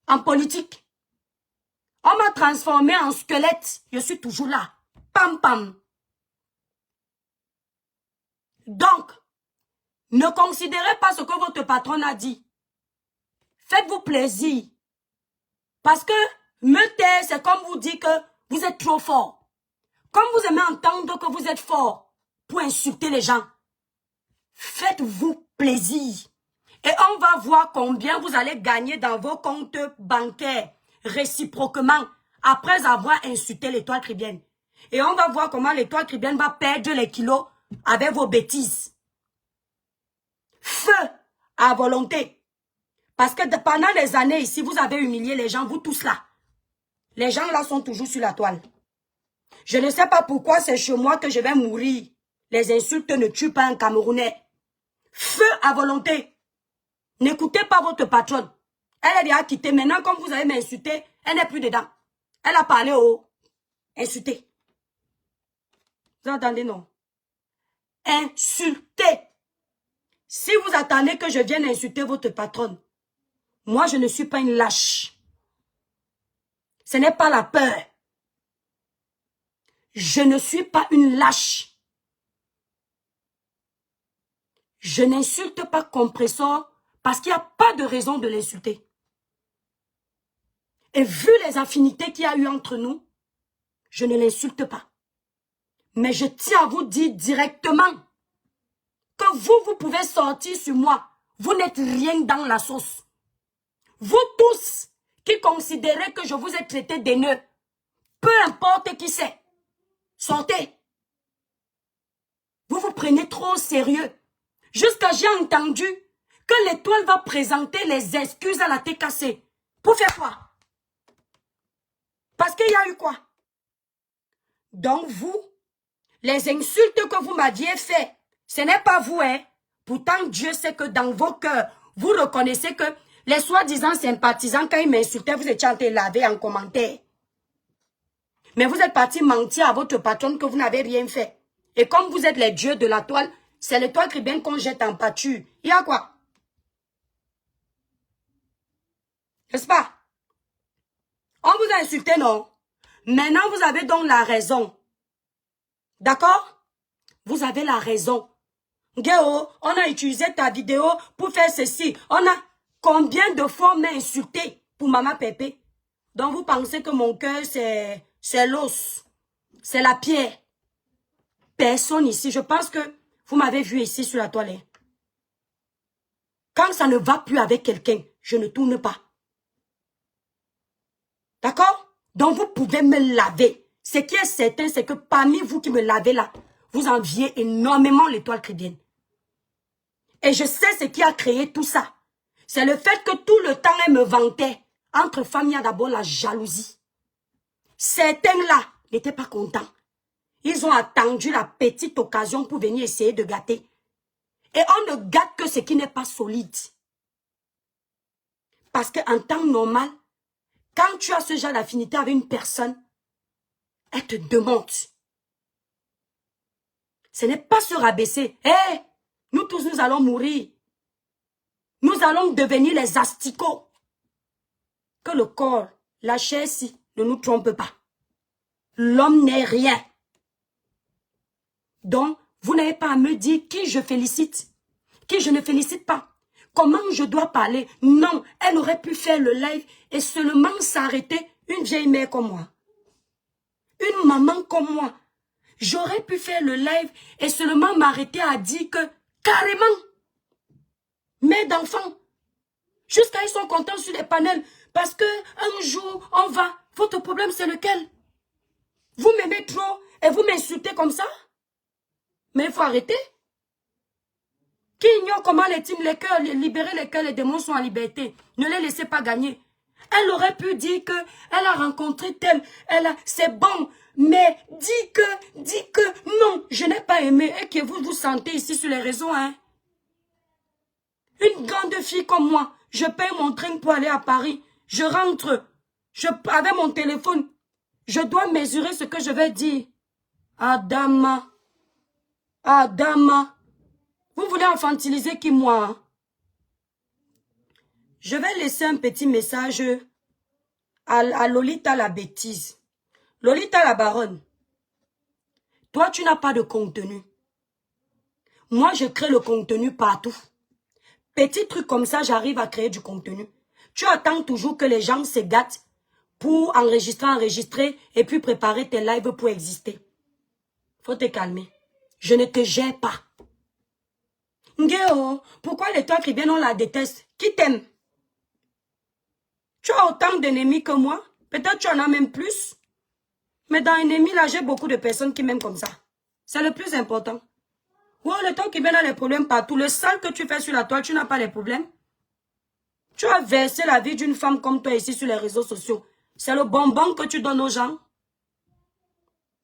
S1: En politique. On m'a transformé en squelette. Je suis toujours là. Pam pam. Donc, ne considérez pas ce que votre patron a dit. Faites-vous plaisir. Parce que me taire, c'est comme vous dire que vous êtes trop fort. Comme vous aimez entendre que vous êtes fort pour insulter les gens. Faites-vous plaisir. Et on va voir combien vous allez gagner dans vos comptes bancaires réciproquement après avoir insulté l'étoile caribéenne. Et on va voir comment l'étoile caribéenne va perdre les kilos avec vos bêtises. Feu à volonté. Parce que pendant des années ici, vous avez humilié les gens, vous tous là. Les gens là sont toujours sur la toile. Je ne sais pas pourquoi c'est chez moi que je vais mourir. Les insultes ne tuent pas un Camerounais. Feu à volonté. N'écoutez pas votre patronne. Elle est déjà quittée. Maintenant, comme vous allez m'insulter, elle n'est plus dedans. Elle a parlé au insulté. Vous entendez, non? Insulter. Si vous attendez que je vienne insulter votre patronne, moi, je ne suis pas une lâche. Ce n'est pas la peur. Je ne suis pas une lâche. Je n'insulte pas Compressor parce qu'il n'y a pas de raison de l'insulter. Et vu les affinités qu'il y a eu entre nous, je ne l'insulte pas. Mais je tiens à vous dire directement que vous pouvez sortir sur moi. Vous n'êtes rien dans la sauce. Vous tous qui considérez que je vous ai traité d'haineux, peu importe qui c'est, sortez. prenez trop au sérieux. Jusqu'à j'ai entendu que l'étoile va présenter les excuses à la TKC. Pour faire quoi? Parce qu'il y a eu quoi? Donc vous, les insultes que vous m'aviez fait, ce n'est pas vous, hein. Pourtant, Dieu sait que dans vos cœurs, vous reconnaissez que les soi-disant sympathisants, quand ils m'insultaient, vous étiez en train de laver en commentaire. Mais vous êtes parti mentir à votre patronne que vous n'avez rien fait. Et comme vous êtes les dieux de la toile, c'est l'étoile chrétienne qu'on jette en pâture. Il y a quoi? N'est-ce pas? On vous a insulté, non? Maintenant, vous avez donc la raison. D'accord? Vous avez la raison. Guéo, on a utilisé ta vidéo pour faire ceci. On a combien de fois on m'a insulté pour Maman Pépé? Donc vous pensez que mon cœur c'est l'os, c'est la pierre. Personne ici. Je pense que vous m'avez vu ici sur la toilette. Quand ça ne va plus avec quelqu'un, je ne tourne pas. D'accord? Donc vous pouvez me laver. Ce qui est certain, c'est que parmi vous qui me lavez là, vous enviez énormément l'étoile chrétienne. Et je sais ce qui a créé tout ça. C'est le fait que tout le temps, elle me vantait. Entre femmes, il y a d'abord la jalousie. Certains là n'étaient pas contents. Ils ont attendu la petite occasion pour venir essayer de gâter. Et on ne gâte que ce qui n'est pas solide. Parce qu'en temps normal, quand tu as ce genre d'affinité avec une personne, elle te demande. Ce n'est pas se rabaisser. Hé, nous tous, nous allons mourir. Nous allons devenir les asticots. Que le corps, la chair, si, ne nous trompe pas. L'homme n'est rien. Donc, vous n'avez pas à me dire qui je félicite, qui je ne félicite pas. Comment je dois parler? Non, elle aurait pu faire le live et seulement s'arrêter une vieille mère comme moi. Une maman comme moi. J'aurais pu faire le live et seulement m'arrêter à dire que, carrément, mère d'enfants, jusqu'à ils sont contents sur les panels, parce que un jour, on va. Votre problème, c'est lequel? Vous m'aimez trop et vous m'insultez comme ça? Mais il faut arrêter. Qui ignore comment les cœurs, libérer les cœurs, les démons sont en liberté. Ne les laissez pas gagner. Elle aurait pu dire que elle a rencontré tel, c'est bon, mais dis que non, je n'ai pas aimé et que vous vous sentez ici sur les réseaux, hein. Une grande fille comme moi, je paye mon train pour aller à Paris. Je rentre, avec mon téléphone, je dois mesurer ce que je vais dire. Adama, vous voulez infantiliser qui moi? Hein? Je vais laisser un petit message à Lolita la bêtise. Lolita la baronne, toi tu n'as pas de contenu. Moi je crée le contenu partout. Petit truc comme ça, j'arrive à créer du contenu. Tu attends toujours que les gens se gâtent pour enregistrer et puis préparer tes lives pour exister. Faut te calmer. Je ne te gère pas. Ngéo, pourquoi l'étoile chrétienne on la déteste? Qui t'aime? Tu as autant d'ennemis que moi? Peut-être tu en as même plus. Mais dans l'ennemi, là, j'ai beaucoup de personnes qui m'aiment comme ça. C'est le plus important. Oh, l'étoile chrétienne a les problèmes partout. Le sale que tu fais sur la toile, tu n'as pas les problèmes. Tu as versé la vie d'une femme comme toi ici sur les réseaux sociaux. C'est le bonbon que tu donnes aux gens.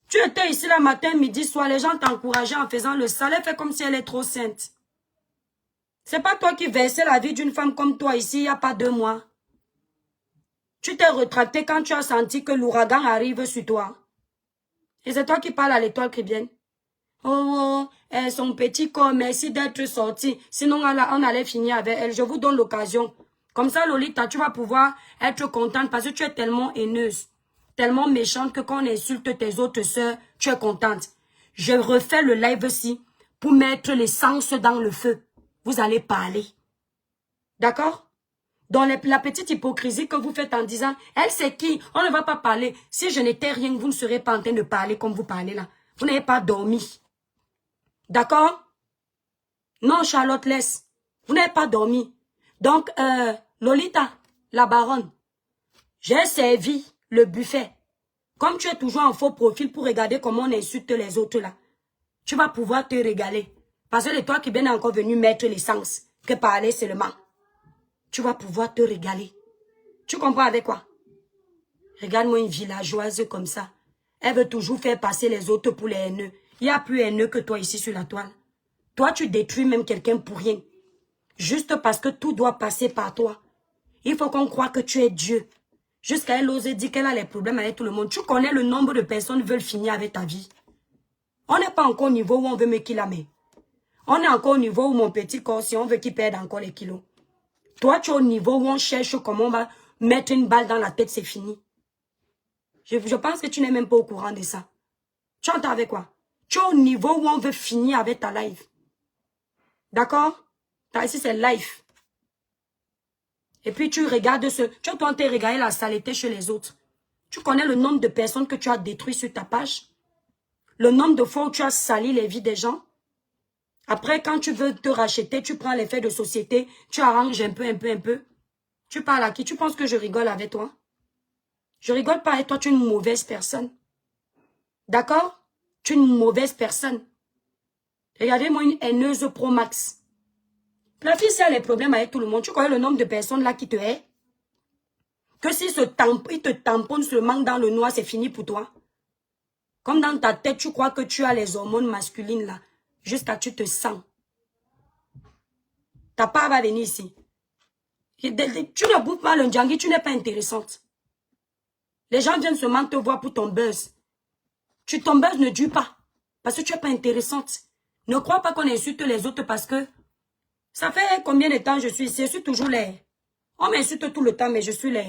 S1: Tu étais ici le matin, midi, soir. Les gens t'encourageaient en faisant le sale. Elle fait comme si elle est trop sainte. C'est pas toi qui versais la vie d'une femme comme toi ici il n'y a pas 2 mois. Tu t'es retracté quand tu as senti que l'ouragan arrive sur toi. Et c'est toi qui parles à l'étoile chrétienne. Oh, son petit corps, merci d'être sorti. Sinon, on allait finir avec elle. Je vous donne l'occasion. Comme ça, Lolita, tu vas pouvoir être contente parce que tu es tellement haineuse, tellement méchante que quand on insulte tes autres sœurs, tu es contente. Je refais le live-ci pour mettre l'essence dans le feu. Vous allez parler. D'accord? Dans la petite hypocrisie que vous faites en disant, elle c'est qui? On ne va pas parler. Si je n'étais rien, vous ne serez pas en train de parler comme vous parlez là. Vous n'avez pas dormi. D'accord? Non, Charlotte, laisse. Vous n'avez pas dormi. Donc, Lolita, la baronne, j'ai servi le buffet. Comme tu es toujours en faux profil pour regarder comment on insulte les autres là. tu vas pouvoir te régaler. Parce que c'est toi qui viens encore venu mettre l'essence, que parler seulement. Tu vas pouvoir te régaler. Tu comprends avec quoi? Regarde-moi une villageoise comme ça. Elle veut toujours faire passer les autres pour les haineux. Il n'y a plus haineux que toi ici sur la toile. Toi, tu détruis même quelqu'un pour rien. Juste parce que tout doit passer par toi. Il faut qu'on croie que tu es Dieu. Jusqu'à elle oser dire qu'elle a les problèmes avec tout le monde. Tu connais le nombre de personnes qui veulent finir avec ta vie. On n'est pas encore au niveau où on veut me qu'il mais. On est encore au niveau où mon petit corps, si on veut qu'il perde encore les kilos. Toi, tu es au niveau où on cherche comment on va mettre une balle dans la tête, c'est fini. Je pense que tu n'es même pas au courant de ça. Tu entends avec quoi? Tu es au niveau où on veut finir avec ta life. D'accord? Ici, c'est life. Et puis, tu regardes tu es en train de regarder la saleté chez les autres. Tu connais le nombre de personnes que tu as détruites sur ta page? Le nombre de fois où tu as sali les vies des gens? Après, quand tu veux te racheter, tu prends les faits de société, tu arranges un peu. Tu parles à qui? Tu penses que je rigole avec toi? Je rigole pas avec toi, tu es une mauvaise personne. D'accord? Tu es une mauvaise personne. Regardez-moi une haineuse pro max. La fille, si elle a les problèmes avec tout le monde, tu connais le nombre de personnes là qui te haient? Que si il te tamponne seulement dans le noir, c'est fini pour toi. Comme dans ta tête, tu crois que tu as les hormones masculines là. Jusqu'à tu te sens. Ta part va venir ici. Tu ne bouffes pas le ndjangi, tu n'es pas intéressante. Les gens viennent seulement te voir pour ton buzz. Ton buzz ne dure pas. Parce que tu n'es pas intéressante. Ne crois pas qu'on insulte les autres parce que ça fait combien de temps je suis ici? Je suis toujours là. On m'insulte tout le temps, mais je suis là.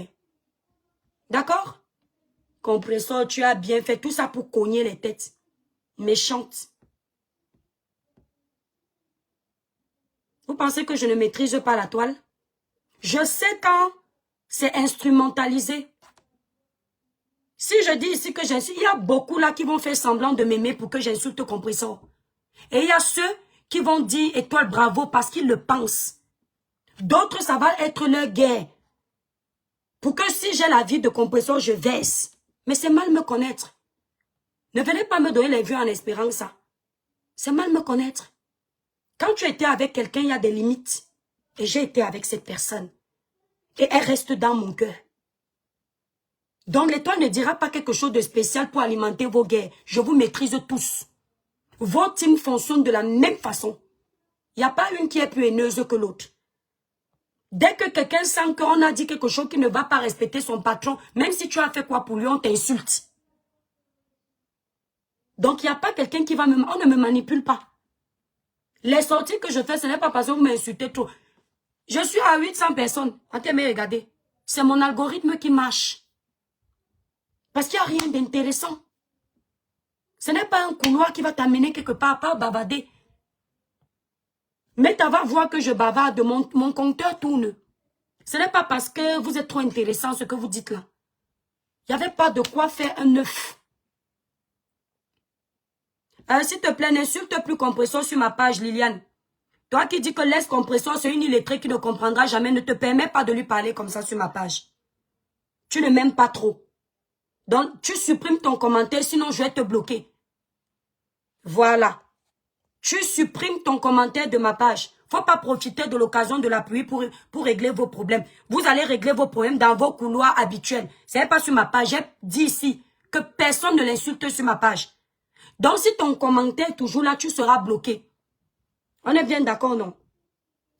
S1: D'accord? Compresseur, tu as bien fait tout ça pour cogner les têtes. Méchante. Vous pensez que je ne maîtrise pas la toile? Je sais quand c'est instrumentalisé. Si je dis ici que j'insulte, il y a beaucoup là qui vont faire semblant de m'aimer pour que j'insulte Compresseur. Et il y a ceux qui vont dire étoile bravo parce qu'ils le pensent. D'autres, ça va être leur guerre. Pour que si j'ai la vie de Compresseur, je verse. Mais c'est mal me connaître. Ne venez pas me donner les vues en espérant ça. C'est mal me connaître. Quand tu étais avec quelqu'un, il y a des limites. Et j'ai été avec cette personne. Et elle reste dans mon cœur. Donc l'étoile ne dira pas quelque chose de spécial pour alimenter vos guerres. Je vous maîtrise tous. Vos teams fonctionnent de la même façon. Il n'y a pas une qui est plus haineuse que l'autre. Dès que quelqu'un sent qu'on a dit quelque chose qui ne va pas respecter son patron, même si tu as fait quoi pour lui, on t'insulte. Donc il n'y a pas quelqu'un qui va me... On ne me manipule pas. Les sorties que je fais, ce n'est pas parce que vous m'insultez trop. Je suis à 800 personnes. Attendez, regardez. C'est mon algorithme qui marche. Parce qu'il n'y a rien d'intéressant. Ce n'est pas un couloir qui va t'amener quelque part, pas bavarder. Mais tu vas voir que je bavarde, mon compteur tourne. Ce n'est pas parce que vous êtes trop intéressant ce que vous dites là. Il n'y avait pas de quoi faire un œuf. S'il te plaît, n'insulte plus Compresseur sur ma page, Liliane. Toi qui dis que laisse Compresseur, c'est une illettrée qui ne comprendra jamais, ne te permets pas de lui parler comme ça sur ma page. Tu ne m'aimes pas trop. Donc, tu supprimes ton commentaire, sinon je vais te bloquer. Voilà. Tu supprimes ton commentaire de ma page. Faut pas profiter de l'occasion de la pluie pour régler vos problèmes. Vous allez régler vos problèmes dans vos couloirs habituels. C'est pas sur ma page. J'ai dit ici que personne ne l'insulte sur ma page. Donc, si ton commentaire est toujours là, tu seras bloqué. On est bien d'accord, non?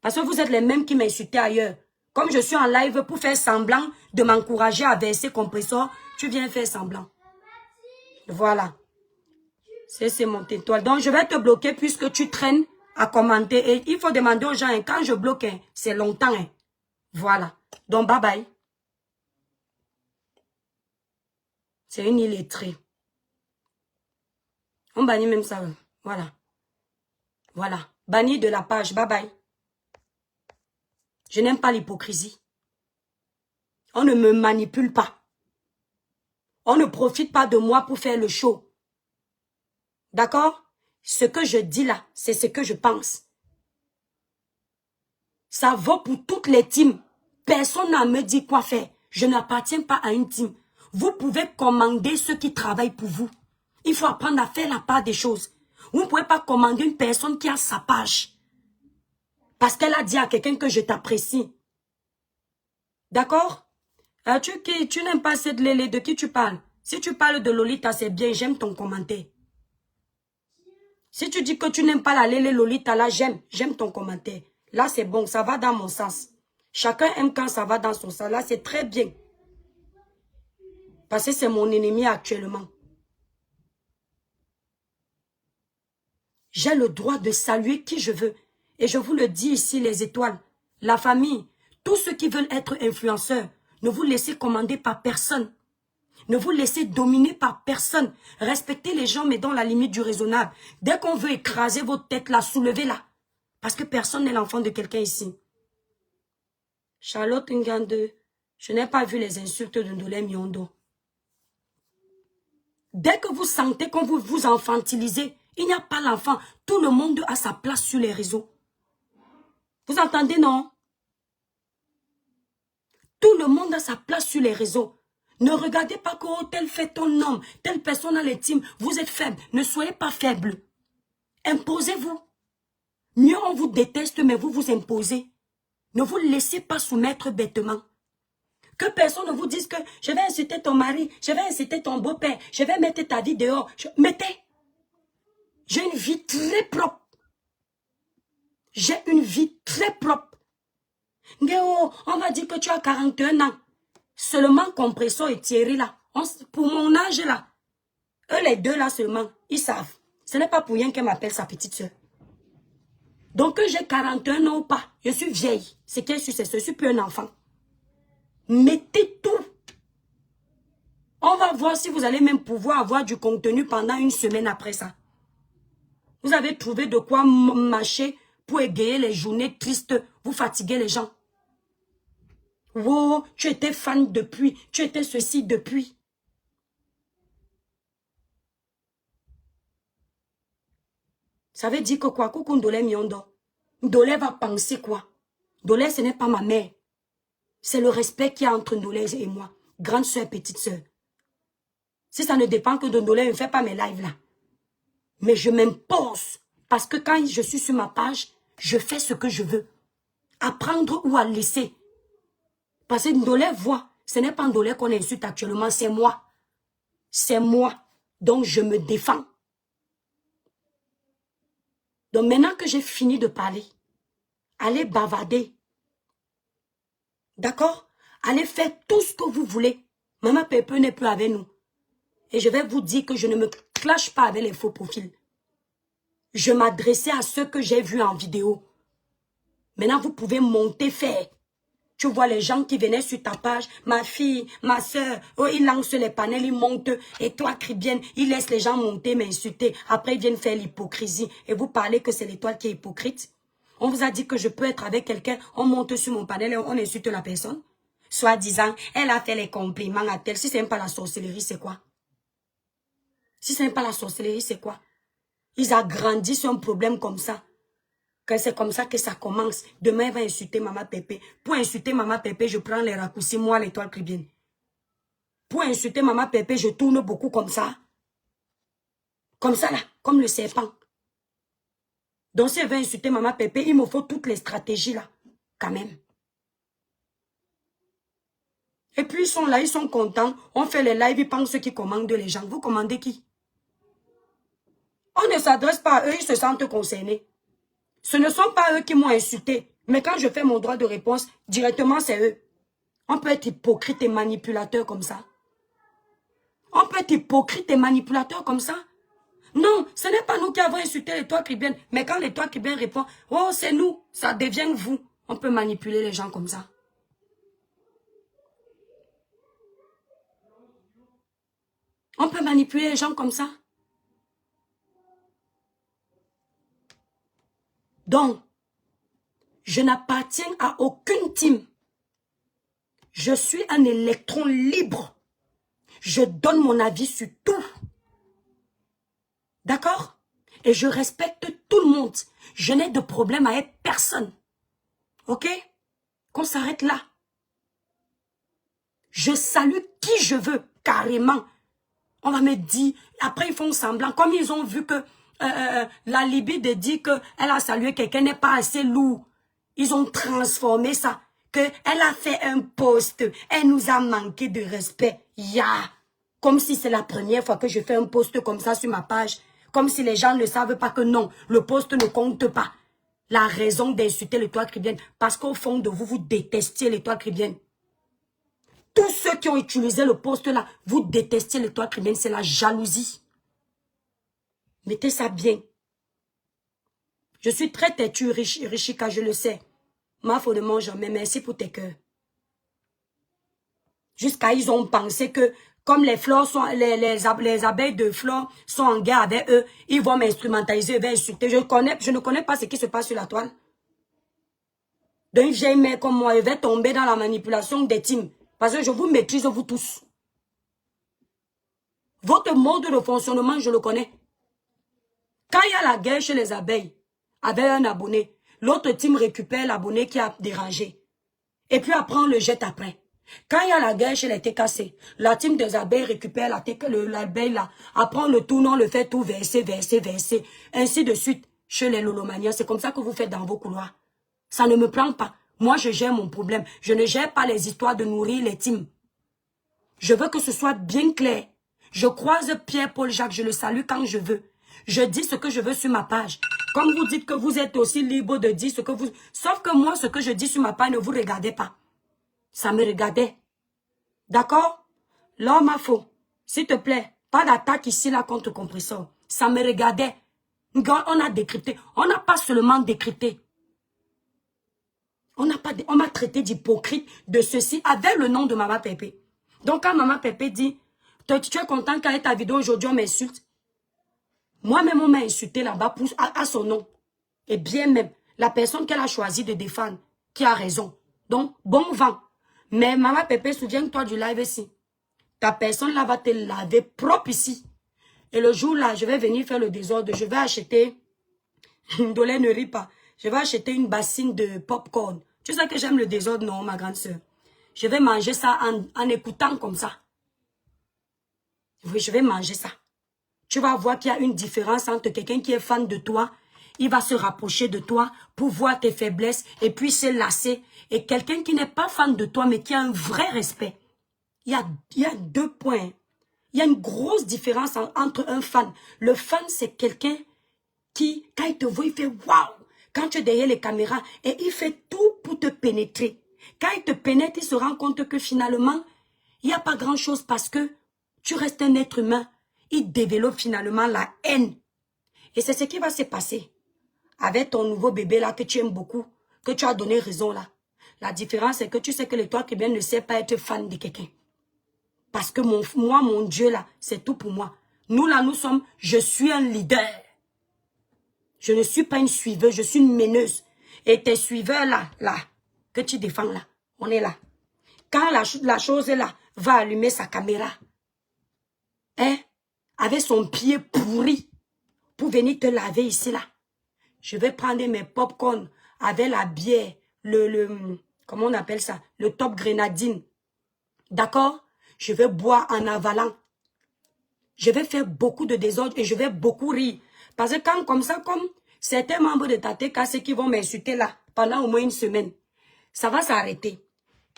S1: Parce que vous êtes les mêmes qui m'insultent ailleurs. Comme je suis en live pour faire semblant de m'encourager à verser Compresseur, tu viens faire semblant. Voilà. C'est mon étoile. Donc, je vais te bloquer puisque tu traînes à commenter. Et il faut demander aux gens, hein, quand je bloque, hein, c'est longtemps. Hein. Voilà. Donc, bye bye. C'est une illettrée. On bannit même ça. Voilà. Voilà. Banni de la page. Bye bye. Je n'aime pas l'hypocrisie. On ne me manipule pas. On ne profite pas de moi pour faire le show. D'accord? Ce que je dis là, c'est ce que je pense. Ça vaut pour toutes les teams. Personne n'a me dit quoi faire. Je n'appartiens pas à une team. Vous pouvez commander ceux qui travaillent pour vous. Il faut apprendre à faire la part des choses. Vous ne pouvez pas commander une personne qui a sa page. Parce qu'elle a dit à quelqu'un que je t'apprécie. D'accord? Tu n'aimes pas cette Lélé, de qui tu parles? Si tu parles de Lolita, c'est bien, j'aime ton commentaire. Si tu dis que tu n'aimes pas la Lélé Lolita, là, j'aime ton commentaire. Là, c'est bon, ça va dans mon sens. Chacun aime quand ça va dans son sens. Là, c'est très bien. Parce que c'est mon ennemi actuellement. J'ai le droit de saluer qui je veux. Et je vous le dis ici, les étoiles, la famille, tous ceux qui veulent être influenceurs, ne vous laissez commander par personne. Ne vous laissez dominer par personne. Respectez les gens, mais dans la limite du raisonnable. Dès qu'on veut écraser votre tête là, soulevez-la. Parce que personne n'est l'enfant de quelqu'un ici. Charlotte Ngande, je n'ai pas vu les insultes de Ndolé Miondo. Dès que vous sentez qu'on vous infantilisez, il n'y a pas l'enfant. Tout le monde a sa place sur les réseaux. Vous entendez, non? Tout le monde a sa place sur les réseaux. Ne regardez pas que oh, tel fait ton homme, telle personne a les teams. Vous êtes faible. Ne soyez pas faible. Imposez-vous. Mieux on vous déteste, mais vous vous imposez. Ne vous laissez pas soumettre bêtement. Que personne ne vous dise que je vais insulter ton mari, je vais insulter ton beau-père, je vais mettre ta vie dehors. Mettez. J'ai une vie très propre. J'ai une vie très propre. Ngéo, on va dire que tu as 41 ans. Seulement Compresso et Thierry là. Pour mon âge là. Eux les deux là seulement, ils savent. Ce n'est pas pour rien qu'elle m'appelle sa petite soeur. Donc que j'ai 41 ans ou pas, je suis vieille. C'est qu'elle suit, je suis plus un enfant. Mettez tout. On va voir si vous allez même pouvoir avoir du contenu pendant une semaine après ça. Vous avez trouvé de quoi mâcher pour égayer les journées tristes, vous fatiguer les gens. Oh, tu étais fan depuis, tu étais ceci depuis. Ça veut dire que quoi? Coucou Ndolé Miondo. Ndolé va penser quoi? Ndolé, ce n'est pas ma mère. C'est le respect qu'il y a entre Ndolé et moi. Grande soeur, petite soeur. Si ça ne dépend que de Ndolé, ne fait pas mes lives là. Mais je m'impose. Parce que quand je suis sur ma page, je fais ce que je veux. À prendre ou à laisser. Parce que Ndolé voit. Ce n'est pas Ndolé qu'on insulte actuellement, c'est moi. C'est moi. Donc je me défends. Donc maintenant que j'ai fini de parler, allez bavarder. D'accord? Allez faire tout ce que vous voulez. Maman Pepe n'est plus avec nous. Et je vais vous dire que je ne me clash pas avec les faux profils. Je m'adressais à ceux que j'ai vus en vidéo. Maintenant, vous pouvez monter, faire. Tu vois les gens qui venaient sur ta page, ma fille, ma soeur, oh, ils lancent les panels, ils montent, et toi, crie bien, ils laissent les gens monter, m'insulter. Après, ils viennent faire l'hypocrisie. Et vous parlez que c'est l'étoile qui est hypocrite. On vous a dit que je peux être avec quelqu'un, on monte sur mon panel et on insulte la personne. Soit disant, elle a fait les compliments à tel. Si ce n'est pas la sorcellerie, c'est quoi? Si ce n'est pas la sorcellerie, c'est quoi? Ils agrandissent un problème comme ça. Que c'est comme ça que ça commence. Demain, il va insulter Maman Pépé. Pour insulter Maman Pépé, je prends les raccourcis, moi, l'étoile cribienne. Pour insulter Maman Pépé, je tourne beaucoup comme ça. Comme ça, là. Comme le serpent. Donc, si elle veut insulter Maman Pépé, il me faut toutes les stratégies, là. Quand même. Et puis, ils sont là, ils sont contents. On fait les lives, ils pensent qu'ils commandent les gens. Vous commandez qui? On ne s'adresse pas à eux, ils se sentent concernés. Ce ne sont pas eux qui m'ont insulté. Mais quand je fais mon droit de réponse, directement, c'est eux. On peut être hypocrite et manipulateur comme ça. On peut être hypocrite et manipulateur comme ça. Non, ce n'est pas nous qui avons insulté l'étoile cribienne. Mais quand l'étoile cribienne répond, oh, c'est nous, ça devient vous. On peut manipuler les gens comme ça. On peut manipuler les gens comme ça. Donc, je n'appartiens à aucune team. Je suis un électron libre. Je donne mon avis sur tout. D'accord? Et je respecte tout le monde. Je n'ai de problème avec personne. Ok? Qu'on s'arrête là. Je salue qui je veux, carrément. On va me dire, après ils font semblant, comme ils ont vu que l'alibi de dire qu'elle a salué quelqu'un n'est pas assez lourd. Ils ont transformé ça. qu'elle a fait un post. Elle nous a manqué de respect. Comme si c'est la première fois que je fais un post comme ça sur ma page. Comme si les gens ne savent pas que non, le post ne compte pas. La raison d'insulter l'étoile chrétienne, parce qu'au fond de vous, vous détestiez l'étoile chrétienne. Tous ceux qui ont utilisé le post là, vous détestiez l'étoile chrétienne, c'est la jalousie. Mettez ça bien. Je suis très têtue, Richika, je le sais. Ma faute de manger, mais merci pour tes cœurs. Jusqu'à ils ont pensé que comme les fleurs sont, les abeilles de fleurs sont en guerre avec eux, ils vont m'instrumentaliser, ils vont insulter. Je ne connais pas ce qui se passe sur la toile. Donc, j'ai une mère comme moi, elle va tomber dans la manipulation des teams. Parce que je vous maîtrise, vous tous. Votre mode de fonctionnement, je le connais. Quand il y a la guerre chez les abeilles, avec un abonné, l'autre team récupère l'abonné qui a dérangé. Et puis après, on le jette après. Quand il y a la guerre chez les TKC, la team des abeilles récupère l'abeille là, après on le tourne, on le fait tout verser, ainsi de suite chez les lolomaniens. C'est comme ça que vous faites dans vos couloirs. Ça ne me prend pas. Moi, je gère mon problème. Je ne gère pas les histoires de nourrir les teams. Je veux que ce soit bien clair. Je croise Pierre, Paul, Jacques, je le salue quand je veux. Je dis ce que je veux sur ma page. Comme vous dites que vous êtes aussi libre de dire ce que vous... Sauf que moi, ce que je dis sur ma page, ne vous regardez pas. Ça me regardait. D'accord? L'homme a faux. S'il te plaît, pas d'attaque ici, là, contre compresseur. Ça me regardait. On a décrypté. On n'a pas seulement décrypté. On m'a traité d'hypocrite de ceci avec le nom de Maman Pépé. Donc, quand Maman Pépé dit, tu es content qu'avec ta vidéo aujourd'hui, on m'insulte. Moi-même, on m'a insulté là-bas à son nom. Et bien même, la personne qu'elle a choisi de défendre, qui a raison. Donc, bon vent. Mais Maman Pépé, souviens-toi du live ici. Ta personne là va te laver propre ici. Et le jour là, je vais venir faire le désordre. Je vais acheter, Dolé ne rit pas. Je vais acheter une bassine de popcorn. Tu sais que j'aime le désordre, non, ma grande soeur. Je vais manger ça en écoutant comme ça. Oui, je vais manger ça. Tu vas voir qu'il y a une différence entre quelqu'un qui est fan de toi. Il va se rapprocher de toi pour voir tes faiblesses et puis se lasser. Et quelqu'un qui n'est pas fan de toi, mais qui a un vrai respect. Il y a 2 points. Il y a une grosse différence entre un fan. Le fan, c'est quelqu'un qui, quand il te voit, il fait waouh. Quand tu es derrière les caméras, et il fait tout pour te pénétrer. Quand il te pénètre, il se rend compte que finalement, il n'y a pas grand-chose parce que tu restes un être humain. Il développe finalement la haine. Et c'est ce qui va se passer avec ton nouveau bébé là que tu aimes beaucoup, que tu as donné raison là. La différence, c'est que tu sais que l'étoile chrétienne ne sait pas être fan de quelqu'un. Parce que moi, mon Dieu là, c'est tout pour moi. Nous là, je suis un leader. Je ne suis pas une suiveuse, je suis une meneuse. Et tes suiveurs là, que tu défends là, on est là. Quand la chose là va allumer sa caméra, avec son pied pourri, pour venir te laver ici là, je vais prendre mes popcorn avec la bière, comment on appelle ça, le top grenadine. D'accord? Je vais boire en avalant. Je vais faire beaucoup de désordre et je vais beaucoup rire. Parce que quand comme ça, comme certains membres de ta TKC qui vont m'insulter là, pendant au moins une semaine, ça va s'arrêter.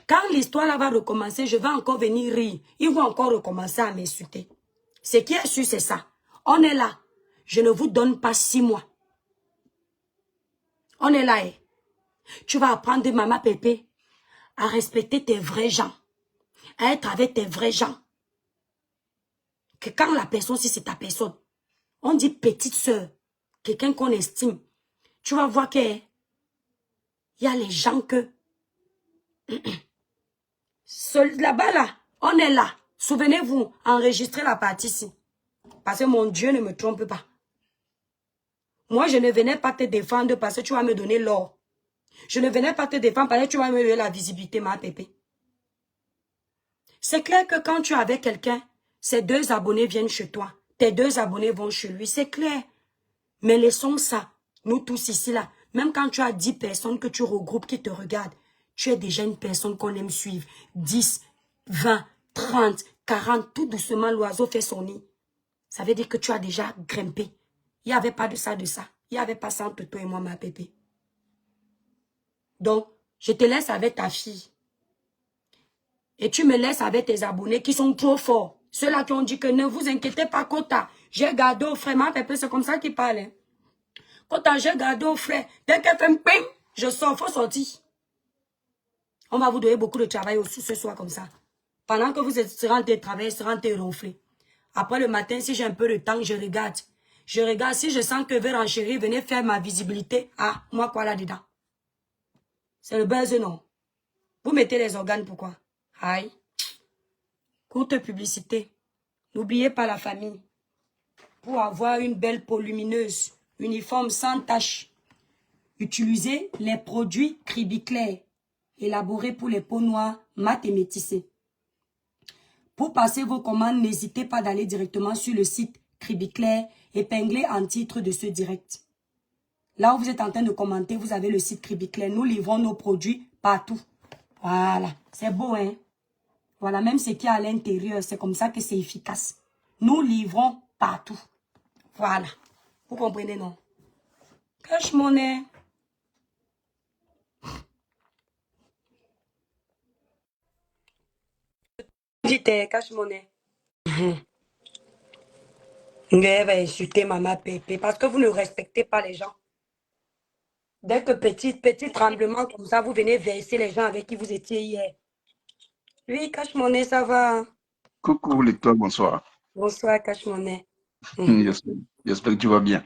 S1: Quand l'histoire là va recommencer, je vais encore venir rire. Ils vont encore recommencer à m'insulter. Ce qui est sûr, c'est ça. On est là. Je ne vous donne pas 6 mois. On est là. Tu vas apprendre, Maman Pépé, à respecter tes vrais gens. À être avec tes vrais gens. Que quand la personne, si c'est ta personne, on dit petite sœur, quelqu'un qu'on estime, tu vas voir que il y a les gens que là-bas là, on est là. Souvenez-vous, enregistrez la partie ici. Parce que mon Dieu ne me trompe pas. Moi, je ne venais pas te défendre parce que tu vas me donner l'or. Je ne venais pas te défendre parce que tu vas me donner la visibilité, ma pépé. C'est clair que quand tu es avec quelqu'un, ces 2 abonnés viennent chez toi. Tes 2 abonnés vont chez lui, c'est clair. Mais laissons ça, nous tous ici là. Même quand tu as 10 personnes que tu regroupes qui te regardent, tu es déjà une personne qu'on aime suivre. 10, 20, 30, 40, tout doucement l'oiseau fait son nid. Ça veut dire que tu as déjà grimpé. Il n'y avait pas de ça, de ça. Il n'y avait pas ça entre toi et moi, ma bébé. Donc, je te laisse avec ta fille. Et tu me laisses avec tes abonnés qui sont trop forts. Ceux-là qui ont dit que ne vous inquiétez pas, Kota. J'ai gardé au frère. Ma pépé, c'est comme ça qu'il parle. Hein. Kota, j'ai gardé au frère. Dès qu'elle fait un ping, je sors, faut sortir. On va vous donner beaucoup de travail aussi ce soir comme ça. Pendant que vous serez en train de travailler, serez en train de ronfler. Après le matin, si j'ai un peu de temps, je regarde. Je regarde. Si je sens que veut renchérir, venez faire ma visibilité. Ah, moi quoi là-dedans? C'est le buzz, non? Vous mettez les organes, pourquoi? Aïe. Courte publicité. N'oubliez pas la famille. Pour avoir une belle peau lumineuse, uniforme sans tache, utilisez les produits Cribiclair, élaborés pour les peaux noires, mat et métissées. Pour passer vos commandes, n'hésitez pas d'aller directement sur le site Cribiclair, épinglé en titre de ce direct. Là où vous êtes en train de commenter, vous avez le site Cribiclair. Nous livrons nos produits partout. Voilà, c'est beau, hein? Voilà, même ce qu'il y a à l'intérieur, c'est comme ça que c'est efficace. Nous livrons partout. Voilà. Vous comprenez, non? Cash monnaie. Dites, cash monnaie. Vous va insulter maman Pépé parce que vous ne respectez pas les gens. Dès que petit tremblement comme ça, vous venez verser les gens avec qui vous étiez hier. Oui, cash monnaie, ça va.
S3: Coucou l'étoile, bonsoir.
S1: Bonsoir, cash monnaie.
S3: J'espère que tu vas bien.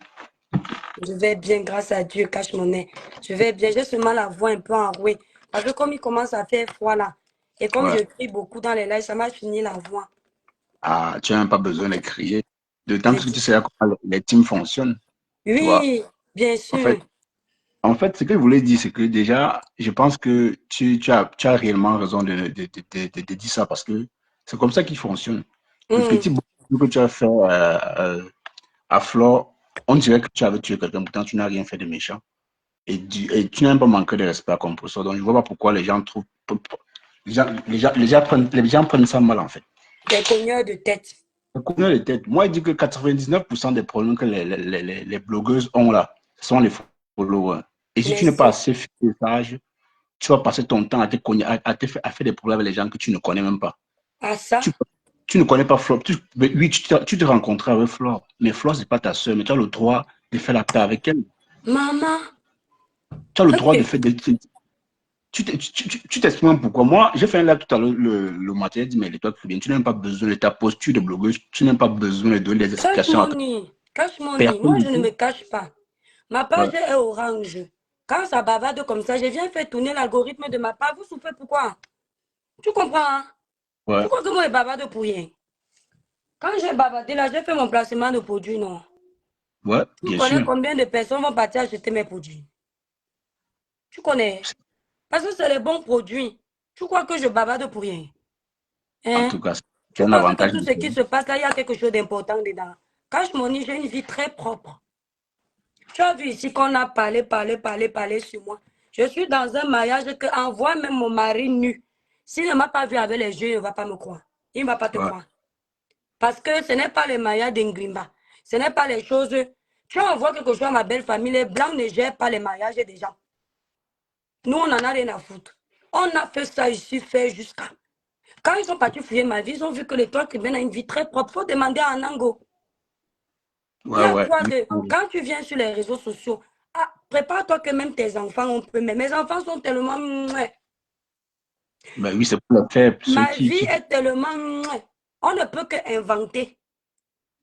S1: Je vais bien, grâce à Dieu, cache mon nez. Je vais bien, j'ai seulement la voix un peu enrouée. Parce que comme il commence à faire froid là, et comme
S3: Ouais.
S1: je crie beaucoup dans les lives, ça m'a fini la voix.
S3: Ah, tu n'as même pas besoin de crier. D'autant
S1: Je
S3: que tu
S1: dis,
S3: sais comment les teams fonctionnent. Tu vois.
S1: oui, bien
S3: En
S1: sûr.
S3: fait, ce que je voulais dire, c'est que déjà, je pense que tu as réellement raison de dire ça parce que c'est comme ça qu'il fonctionne. Le petit boulot que tu as fait à Flore, on dirait que tu avais tué quelqu'un, pourtant tu n'as rien fait de méchant. Et tu n'as même pas manqué de respect à Composo. Donc, je ne vois pas pourquoi les gens trouvent. Les gens prennent ça mal, en fait.
S1: Des cogneurs de tête.
S3: Le cogneur de tête. Moi, je dis que 99% des problèmes que les blogueuses ont là, ce sont les followers. Et si tu n'es pas
S1: Merci.
S3: assez sage, tu vas passer ton temps à te cogner, à faire des problèmes avec les gens que tu ne connais même pas.
S1: Ah ça?
S3: Tu, tu ne connais pas Flore. Oui, tu te rencontres avec Flore. Mais Flore, ce n'est pas ta soeur, mais tu as le droit de faire la paix avec elle.
S1: Maman.
S3: Tu as le droit de
S1: Ok.
S3: faire des. Tu t'exprimes pourquoi. Moi, j'ai fait un live tout à l'heure le matin, j'ai dit, mais toi, tu n'as même pas besoin de ta posture de blogueuse, tu n'as pas besoin de donner des
S1: Cache
S3: explications à
S1: mon nid. Cache mon nid. Moi, je ne
S3: personne.
S1: me cache pas. Ma
S3: Ouais,
S1: page est orange. Quand ça bavarde comme ça, je viens faire tourner l'algorithme de ma page. Vous souffrez pourquoi? Tu comprends, hein? Tu
S3: ouais,
S1: crois que moi, je bavarde pour rien? Quand j'ai bavardé là, j'ai fait mon placement de produits, non?
S3: ouais,
S1: Tu
S3: bien
S1: connais
S3: sûr.
S1: combien de personnes vont partir acheter mes produits? Tu connais? Parce que c'est les bons produits. Tu crois que je bavarde pour rien?
S3: En
S1: Hein?
S3: tout cas, c'est
S1: Tu
S3: un
S1: penses que
S3: avantage.
S1: tout ce qui se passe là, il y a quelque chose d'important dedans. Cache mon nid, j'ai une vie très propre. Tu as vu ici qu'on a parlé sur moi. Je suis dans un mariage que envoie même mon mari nu. S'il ne m'a pas vu avec les yeux, il ne va pas me croire. Il ne va pas te
S3: Ouais,
S1: croire. Parce que ce n'est pas le mariage d'Ingrimba. Ce n'est pas les choses. Tu envoies quelque chose à ma belle famille. Les blancs ne gèrent pas les mariages des gens. Nous, on n'en a rien à foutre. On a fait ça ici, fait jusqu'à. Quand ils sont partis fouiller ma vie, ils ont vu que l'étoile cubaine a une vie très propre. Il faut demander à Anango. Il y
S3: ouais,
S1: a
S3: ouais.
S1: quoi de. Quand tu viens sur les réseaux sociaux, ah, prépare-toi que même tes enfants ont peu. Mais mes enfants sont tellement.
S3: Ben oui, c'est pour le faire. Ceux
S1: Ma vie
S3: qui.
S1: est tellement. On ne peut que inventer.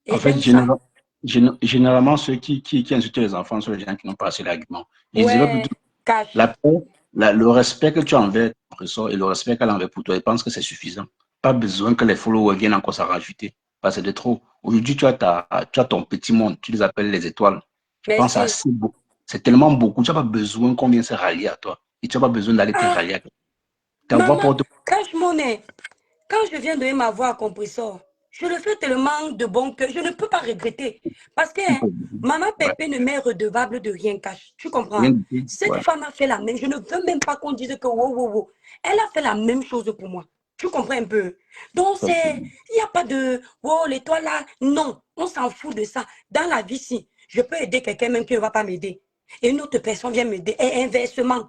S1: Et
S3: En fait,
S1: j'aime ça.
S3: généralement, ceux qui insultent les enfants sont les gens qui n'ont pas assez d'arguments. Je dirais plutôt
S1: Ouais, cache.
S3: la paix, le respect que tu as envers ton professeur et le respect qu'elle a envers pour toi, je pense que c'est suffisant. Pas besoin que les followers viennent encore s'en rajouter. Parce que c'est de trop. Aujourd'hui, tu as ton petit monde, tu les appelles les étoiles. Je pense à
S1: Merci.
S3: assez beaucoup. C'est tellement beaucoup. Tu n'as pas besoin qu'on vienne se rallier à toi. Et tu n'as pas besoin d'aller te
S1: Ah,
S3: rallier à toi. Ta voix
S1: maman,
S3: porte.
S1: cache mon nez. Quand je viens donner ma voix à compresseur, je le fais tellement de bon cœur. Je ne peux pas regretter. Parce que hein, Maman
S3: Ouais.
S1: Pépé ne m'est redevable de rien, cache. Tu comprends?
S3: Rien du tout.
S1: Cette
S3: Ouais.
S1: femme a fait la même. Je ne veux même pas qu'on dise que wow, wow, wow. Elle a fait la même chose pour moi. Tu comprends un peu? Donc, il n'y a pas de, oh, l'étoile là. Non, on s'en fout de ça. Dans la vie, si. je peux aider quelqu'un même qui ne va pas m'aider. Et une autre personne vient m'aider. Et inversement,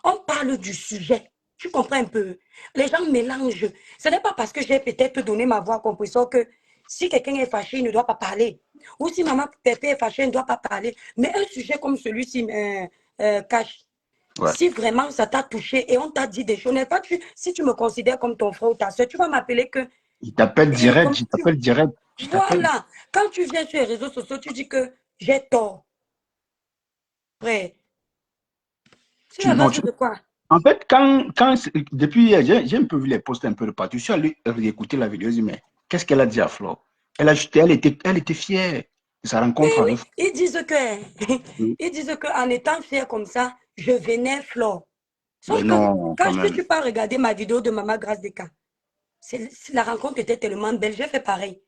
S1: on parle du sujet. Tu comprends un peu? Les gens mélangent. Ce n'est pas parce que j'ai peut-être donné ma voix à compression que si quelqu'un est fâché, il ne doit pas parler. Ou si maman Pépé est fâchée, il ne doit pas parler. Mais un sujet comme celui-ci, Cash,
S3: Ouais.
S1: si vraiment ça t'a touché et on t'a dit des choses, pas si tu me considères comme ton frère ou ta soeur, tu vas m'appeler que...
S3: Il t'appelle
S1: Et
S3: direct,
S1: comme
S3: je t'appelle direct, je t'appelle.
S1: voilà, quand tu viens sur les réseaux sociaux, tu dis que j'ai tort. Frère, sur la
S3: Non,
S1: base de quoi?
S3: en fait, depuis hier, j'ai un peu vu les posts un peu de partout. Je suis allé réécouter la vidéo, je dis, mais qu'est-ce qu'elle a dit à Flo? Elle était fière de sa
S1: Mais
S3: rencontre
S1: oui,
S3: avec Flo.
S1: ils disent que, ils disent qu'en étant fier comme ça, je venais Flore.
S3: Mais
S1: Sauf que
S3: non,
S1: quand
S3: quand
S1: si
S3: même.
S1: tu pas regarder ma vidéo de Maman Grâce des cas, la rencontre était tellement belle, j'ai fait pareil.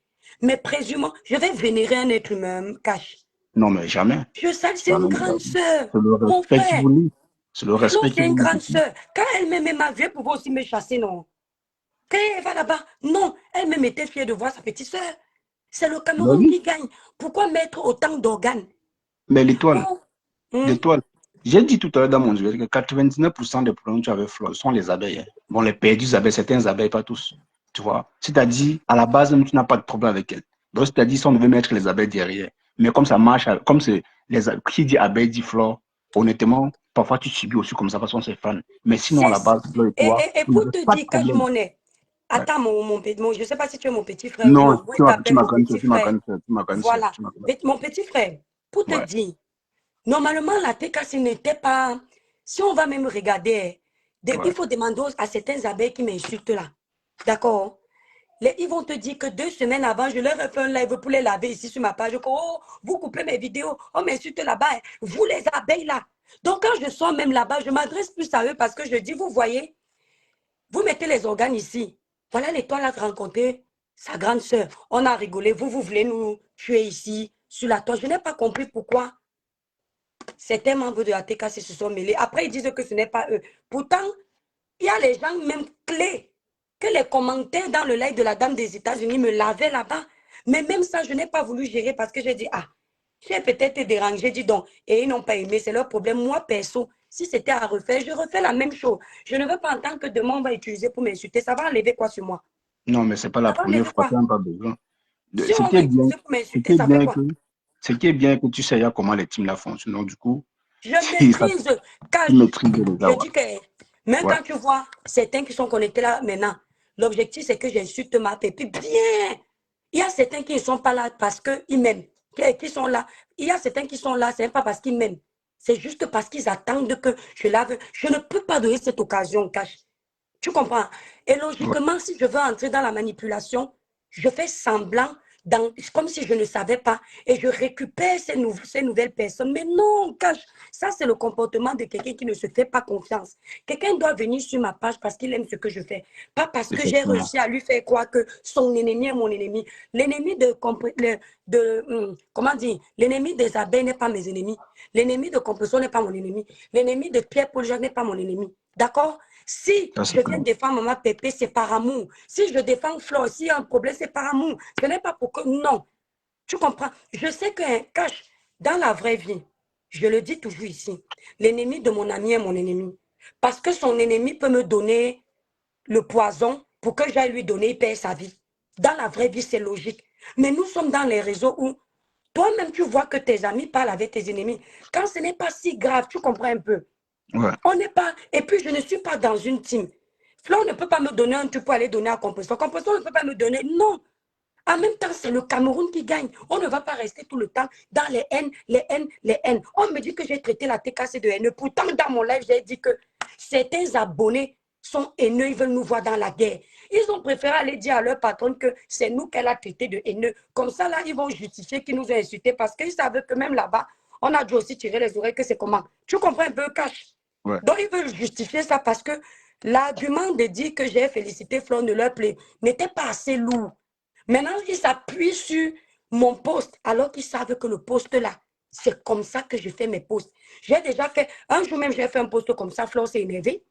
S1: Mais présumons, je vais vénérer un être humain, cache.
S3: Non, mais jamais.
S1: Je sais, c'est une
S3: Jamais,
S1: grande
S3: jamais.
S1: sœur.
S3: C'est le
S1: Mon
S3: respect qui
S1: frère,
S3: vous lie. C'est le
S1: Flo,
S3: respect qui
S1: c'est une
S3: vous
S1: grande
S3: lie.
S1: sœur. Quand elle m'aimait ma vie, elle pouvait aussi me chasser, non? Quand elle va là-bas, non, elle même était fière de voir sa petite sœur. C'est le
S3: Mais
S1: Cameroun
S3: oui,
S1: qui gagne. Pourquoi mettre autant d'organes?
S3: mais l'étoile,
S1: Oh, hum,
S3: l'étoile. J'ai dit tout à l'heure dans mon jeu que 99% des problèmes que tu as avec Flo sont les abeilles, hein. Bon, les perdus abeilles, certaines abeilles, pas tous. Tu vois? C'est-à-dire, à la base, même, tu n'as pas de problème avec elles. Donc, c'est-à-dire, si on devait mettre les abeilles derrière. Mais comme ça marche, comme c'est qui dit abeille dit Flo, honnêtement, parfois tu subis aussi comme ça parce qu'on s'est fan. Mais sinon, à
S1: c'est
S3: la base, Flo et toi,
S1: et
S3: vous
S1: pour
S3: n'avez
S1: te
S3: pas de
S1: dire, cache
S3: problème.
S1: mon nez.
S3: Ouais.
S1: Attends, je ne sais pas si tu es mon petit frère ou
S3: Non,
S1: non. Moi, je
S3: tu
S1: t'appelle
S3: m'as
S1: mon
S3: connu,
S1: petit
S3: tu m'as
S1: frère.
S3: connu, tu m'as connu,
S1: Voilà.
S3: tu m'as connu.
S1: Mon petit frère, pour te
S3: Ouais,
S1: dire, normalement, la TKC n'était pas... Si on va même regarder, il
S3: ouais.
S1: faut demander à certains abeilles qui m'insultent là. D'accord? Ils vont te dire que 2 semaines avant, je leur ai fait un live pour les laver ici sur ma page. Oh, vous coupez mes vidéos, on m'insulte là-bas. Hein. Vous les abeilles là. Donc quand je sors même là-bas, je m'adresse plus à eux parce que je dis, vous voyez, vous mettez les organes ici. Voilà l'étoile a rencontré sa grande sœur. On a rigolé. Vous voulez nous tuer ici, sur la toile. Je n'ai pas compris pourquoi certains membres de la TKC se sont mêlés. Après, ils disent que ce n'est pas eux. Pourtant, il y a les gens même clés que les commentaires dans le live de la dame des États-Unis me lavaient là-bas. Mais même ça, je n'ai pas voulu gérer parce que j'ai dit, ah, j'ai peut-être dérangé, dis donc. Et ils n'ont pas aimé, c'est leur problème. Moi, perso, si c'était à refaire, je refais la même chose. Je ne veux pas entendre que demain, on va utiliser pour m'insulter. Ça va enlever quoi sur moi?
S3: Non, mais c'est pas la
S1: Ça va
S3: première
S1: enlever
S3: fois, tu
S1: quoi?
S3: n'as pas besoin.
S1: Si
S3: Ce
S1: on
S3: qui
S1: va
S3: est bien,
S1: utiliser pour
S3: ce
S1: m'insulter,
S3: qui est
S1: ça fait
S3: bien
S1: quoi?
S3: que, ce qui est bien que tu sais déjà comment les teams là fonctionnent. Donc, du coup,
S1: Je
S3: ça,
S1: maîtrise. Quand
S3: tu maîtrises déjà,
S1: je
S3: ouais.
S1: dis que, même
S3: Ouais,
S1: quand tu vois certains qui sont connectés là maintenant, l'objectif c'est que j'insulte ma pépite bien. Il y a certains qui ne sont pas là parce qu'ils m'aiment. Qui sont là. Il y a certains qui sont là, ce n'est pas parce qu'ils m'aiment. C'est juste parce qu'ils attendent que je lave. Je ne peux pas donner cette occasion, cash. Tu comprends? Et
S3: ouais.
S1: logiquement, si je veux entrer dans la manipulation, je fais semblant, comme si je ne savais pas, et je récupère ces nouvelles personnes. Mais non, cache. Ça, c'est le comportement de quelqu'un qui ne se fait pas confiance. Quelqu'un doit venir sur ma page parce qu'il aime ce que je fais. Pas parce que j'ai
S3: Effectivement.
S1: réussi à lui faire croire que son ennemi est mon ennemi. L'ennemi comment dire, l'ennemi des abeilles n'est pas mes ennemis. L'ennemi de compression n'est pas mon ennemi. L'ennemi de Pierre-Paul Jacques n'est pas mon ennemi. D'accord? Si
S3: Ça,
S1: je
S3: c'est
S1: viens
S3: clair.
S1: défendre Maman Pépé, c'est par amour. Si je défends Flore, s'il y a un problème, c'est par amour. Ce n'est pas pour que... Non. Tu comprends? Je sais qu'un cache dans la vraie vie, je le dis toujours ici, l'ennemi de mon ami est mon ennemi. Parce que son ennemi peut me donner le poison pour que j'aille lui donner, il perd sa vie. Dans la vraie vie, c'est logique. Mais nous sommes dans les réseaux où toi-même, tu vois que tes amis parlent avec tes ennemis. Quand ce n'est pas si grave, tu comprends un peu.
S3: Ouais.
S1: On n'est pas... Et puis, je ne suis pas dans une team. Flo ne peut pas me donner un truc pour aller donner à Compression. Compression ne peut pas me donner... Non. En même temps, c'est le Cameroun qui gagne. On ne va pas rester tout le temps dans les haines, les haines, les haines. On me dit que j'ai traité la TKC de haine. Pourtant, dans mon live, j'ai dit que certains abonnés sont haineux, ils veulent nous voir dans la guerre. Ils ont préféré aller dire à leur patronne que c'est nous qu'elle a traité de haineux. Comme ça, là, ils vont justifier qu'ils nous ont insultés parce qu'ils savent que même là-bas, on a dû aussi tirer les oreilles que c'est comment. Tu comprends un peu, Cash?
S3: Ouais.
S1: Donc, ils veulent justifier ça parce que l'argument de dire que j'ai félicité Flo ne leur plaît n'était pas assez lourd. Maintenant, ils s'appuient sur mon poste alors qu'ils savent que le poste là, c'est comme ça que je fais mes posts. J'ai déjà fait, un jour même, j'ai fait un post comme ça, Flo s'est énervée.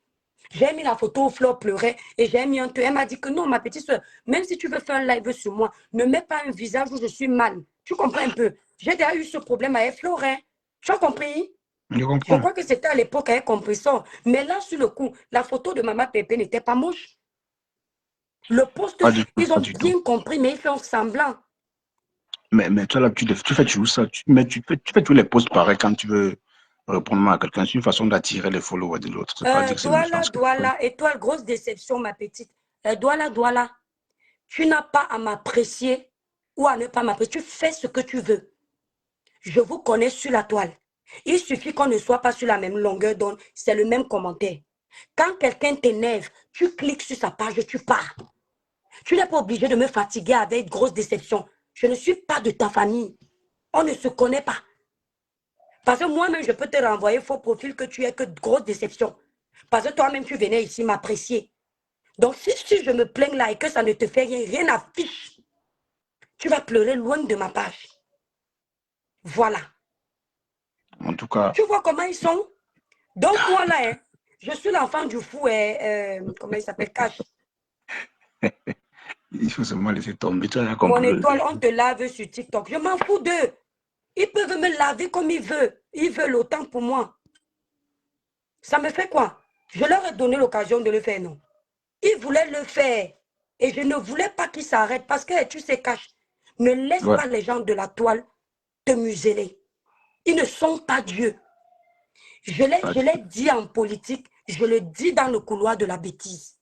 S1: J'ai mis la photo où Flo pleurait et j'ai mis un truc. Elle m'a dit que non, ma petite soeur, même si tu veux faire un live sur moi, ne mets pas un visage où je suis mal. Tu comprends un peu? J'ai déjà eu ce problème avec Florin. Tu as compris?
S3: Je
S1: Je
S3: comprends.
S1: crois que c'était à l'époque avec compresseur. Mais là, sur le coup, la photo de Maman Pépé n'était pas moche. Le poste,
S3: Pas du tout,
S1: ils
S3: pas
S1: ont
S3: du tout.
S1: bien compris, mais ils font semblant.
S3: Mais toi, là, tu fais toujours ça. Tu fais tous les posts pareils quand tu veux répondre à quelqu'un. C'est une façon d'attirer les followers de l'autre. C'est pas dire que c'est méchant
S1: Douala,
S3: ce que tu fais.
S1: Douala, étoile, grosse déception, ma petite. Douala, Douala, tu n'as pas à m'apprécier ou à ne pas m'apprécier. Tu fais ce que tu veux. Je vous connais sur la toile. Il suffit qu'on ne soit pas sur la même longueur d'onde. C'est le même commentaire. Quand quelqu'un t'énerve, tu cliques sur sa page, tu pars. Tu n'es pas obligé de me fatiguer avec grosse déception. Je ne suis pas de ta famille. On ne se connaît pas. Parce que moi-même, je peux te renvoyer faux profil que tu es que de grosses déceptions. Parce que toi-même, tu venais ici m'apprécier. Donc, si je me plains là et que ça ne te fait rien, rien n'affiche, tu vas pleurer loin de ma page. Voilà.
S3: En tout cas,
S1: Tu vois comment ils sont? Donc, moi là, hein, je suis l'enfant du fou, comment il s'appelle, Cash.
S3: il faut seulement laisser tomber. Tu as bien
S1: Mon
S3: compris
S1: étoile, on te lave sur TikTok. Je m'en fous d'eux. Ils peuvent me laver comme ils veulent. Ils veulent autant pour moi. Ça me fait quoi? Je leur ai donné l'occasion de le faire, non? Ils voulaient le faire. Et je ne voulais pas qu'ils s'arrêtent parce que tu sais, Cash, ne laisse
S3: Ouais,
S1: pas les gens de la toile te museler. Ils ne sont pas Dieu.
S3: pas
S1: Je
S3: du
S1: l'ai
S3: tout.
S1: dit en politique, je le dis dans le couloir de la bêtise.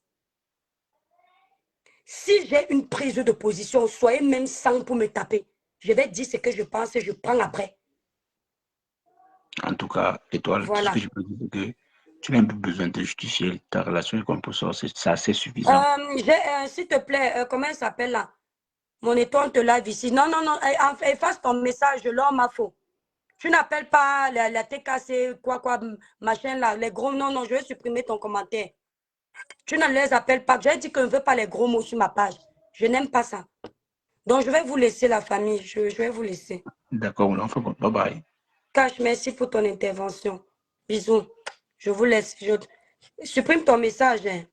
S1: Si j'ai une prise de position, soyez même 100 pour me taper. Je vais dire ce que je pense et je prends après.
S3: En tout cas, étoile, tout ce que
S1: Voilà.
S3: je peux dire, c'est que tu n'as plus besoin de justifier ta relation avec un professeur. C'est assez suffisant.
S1: S'il te plaît, comment elle s'appelle là? Mon étoile te lave ici. Non, non, non, efface ton message, l'homme a faux. Tu n'appelles pas la TKC, quoi, machin là, les gros. Non, non, je vais supprimer ton commentaire. Tu ne les appelles pas. J'ai dit que je ne veux pas les gros mots sur ma page. Je n'aime pas ça. Donc, je vais vous laisser la famille. Je vais vous laisser.
S3: D'accord, on fait comme bye bye.
S1: Cash, merci pour ton intervention. Bisous. Je vous laisse. Supprime ton message. Hein.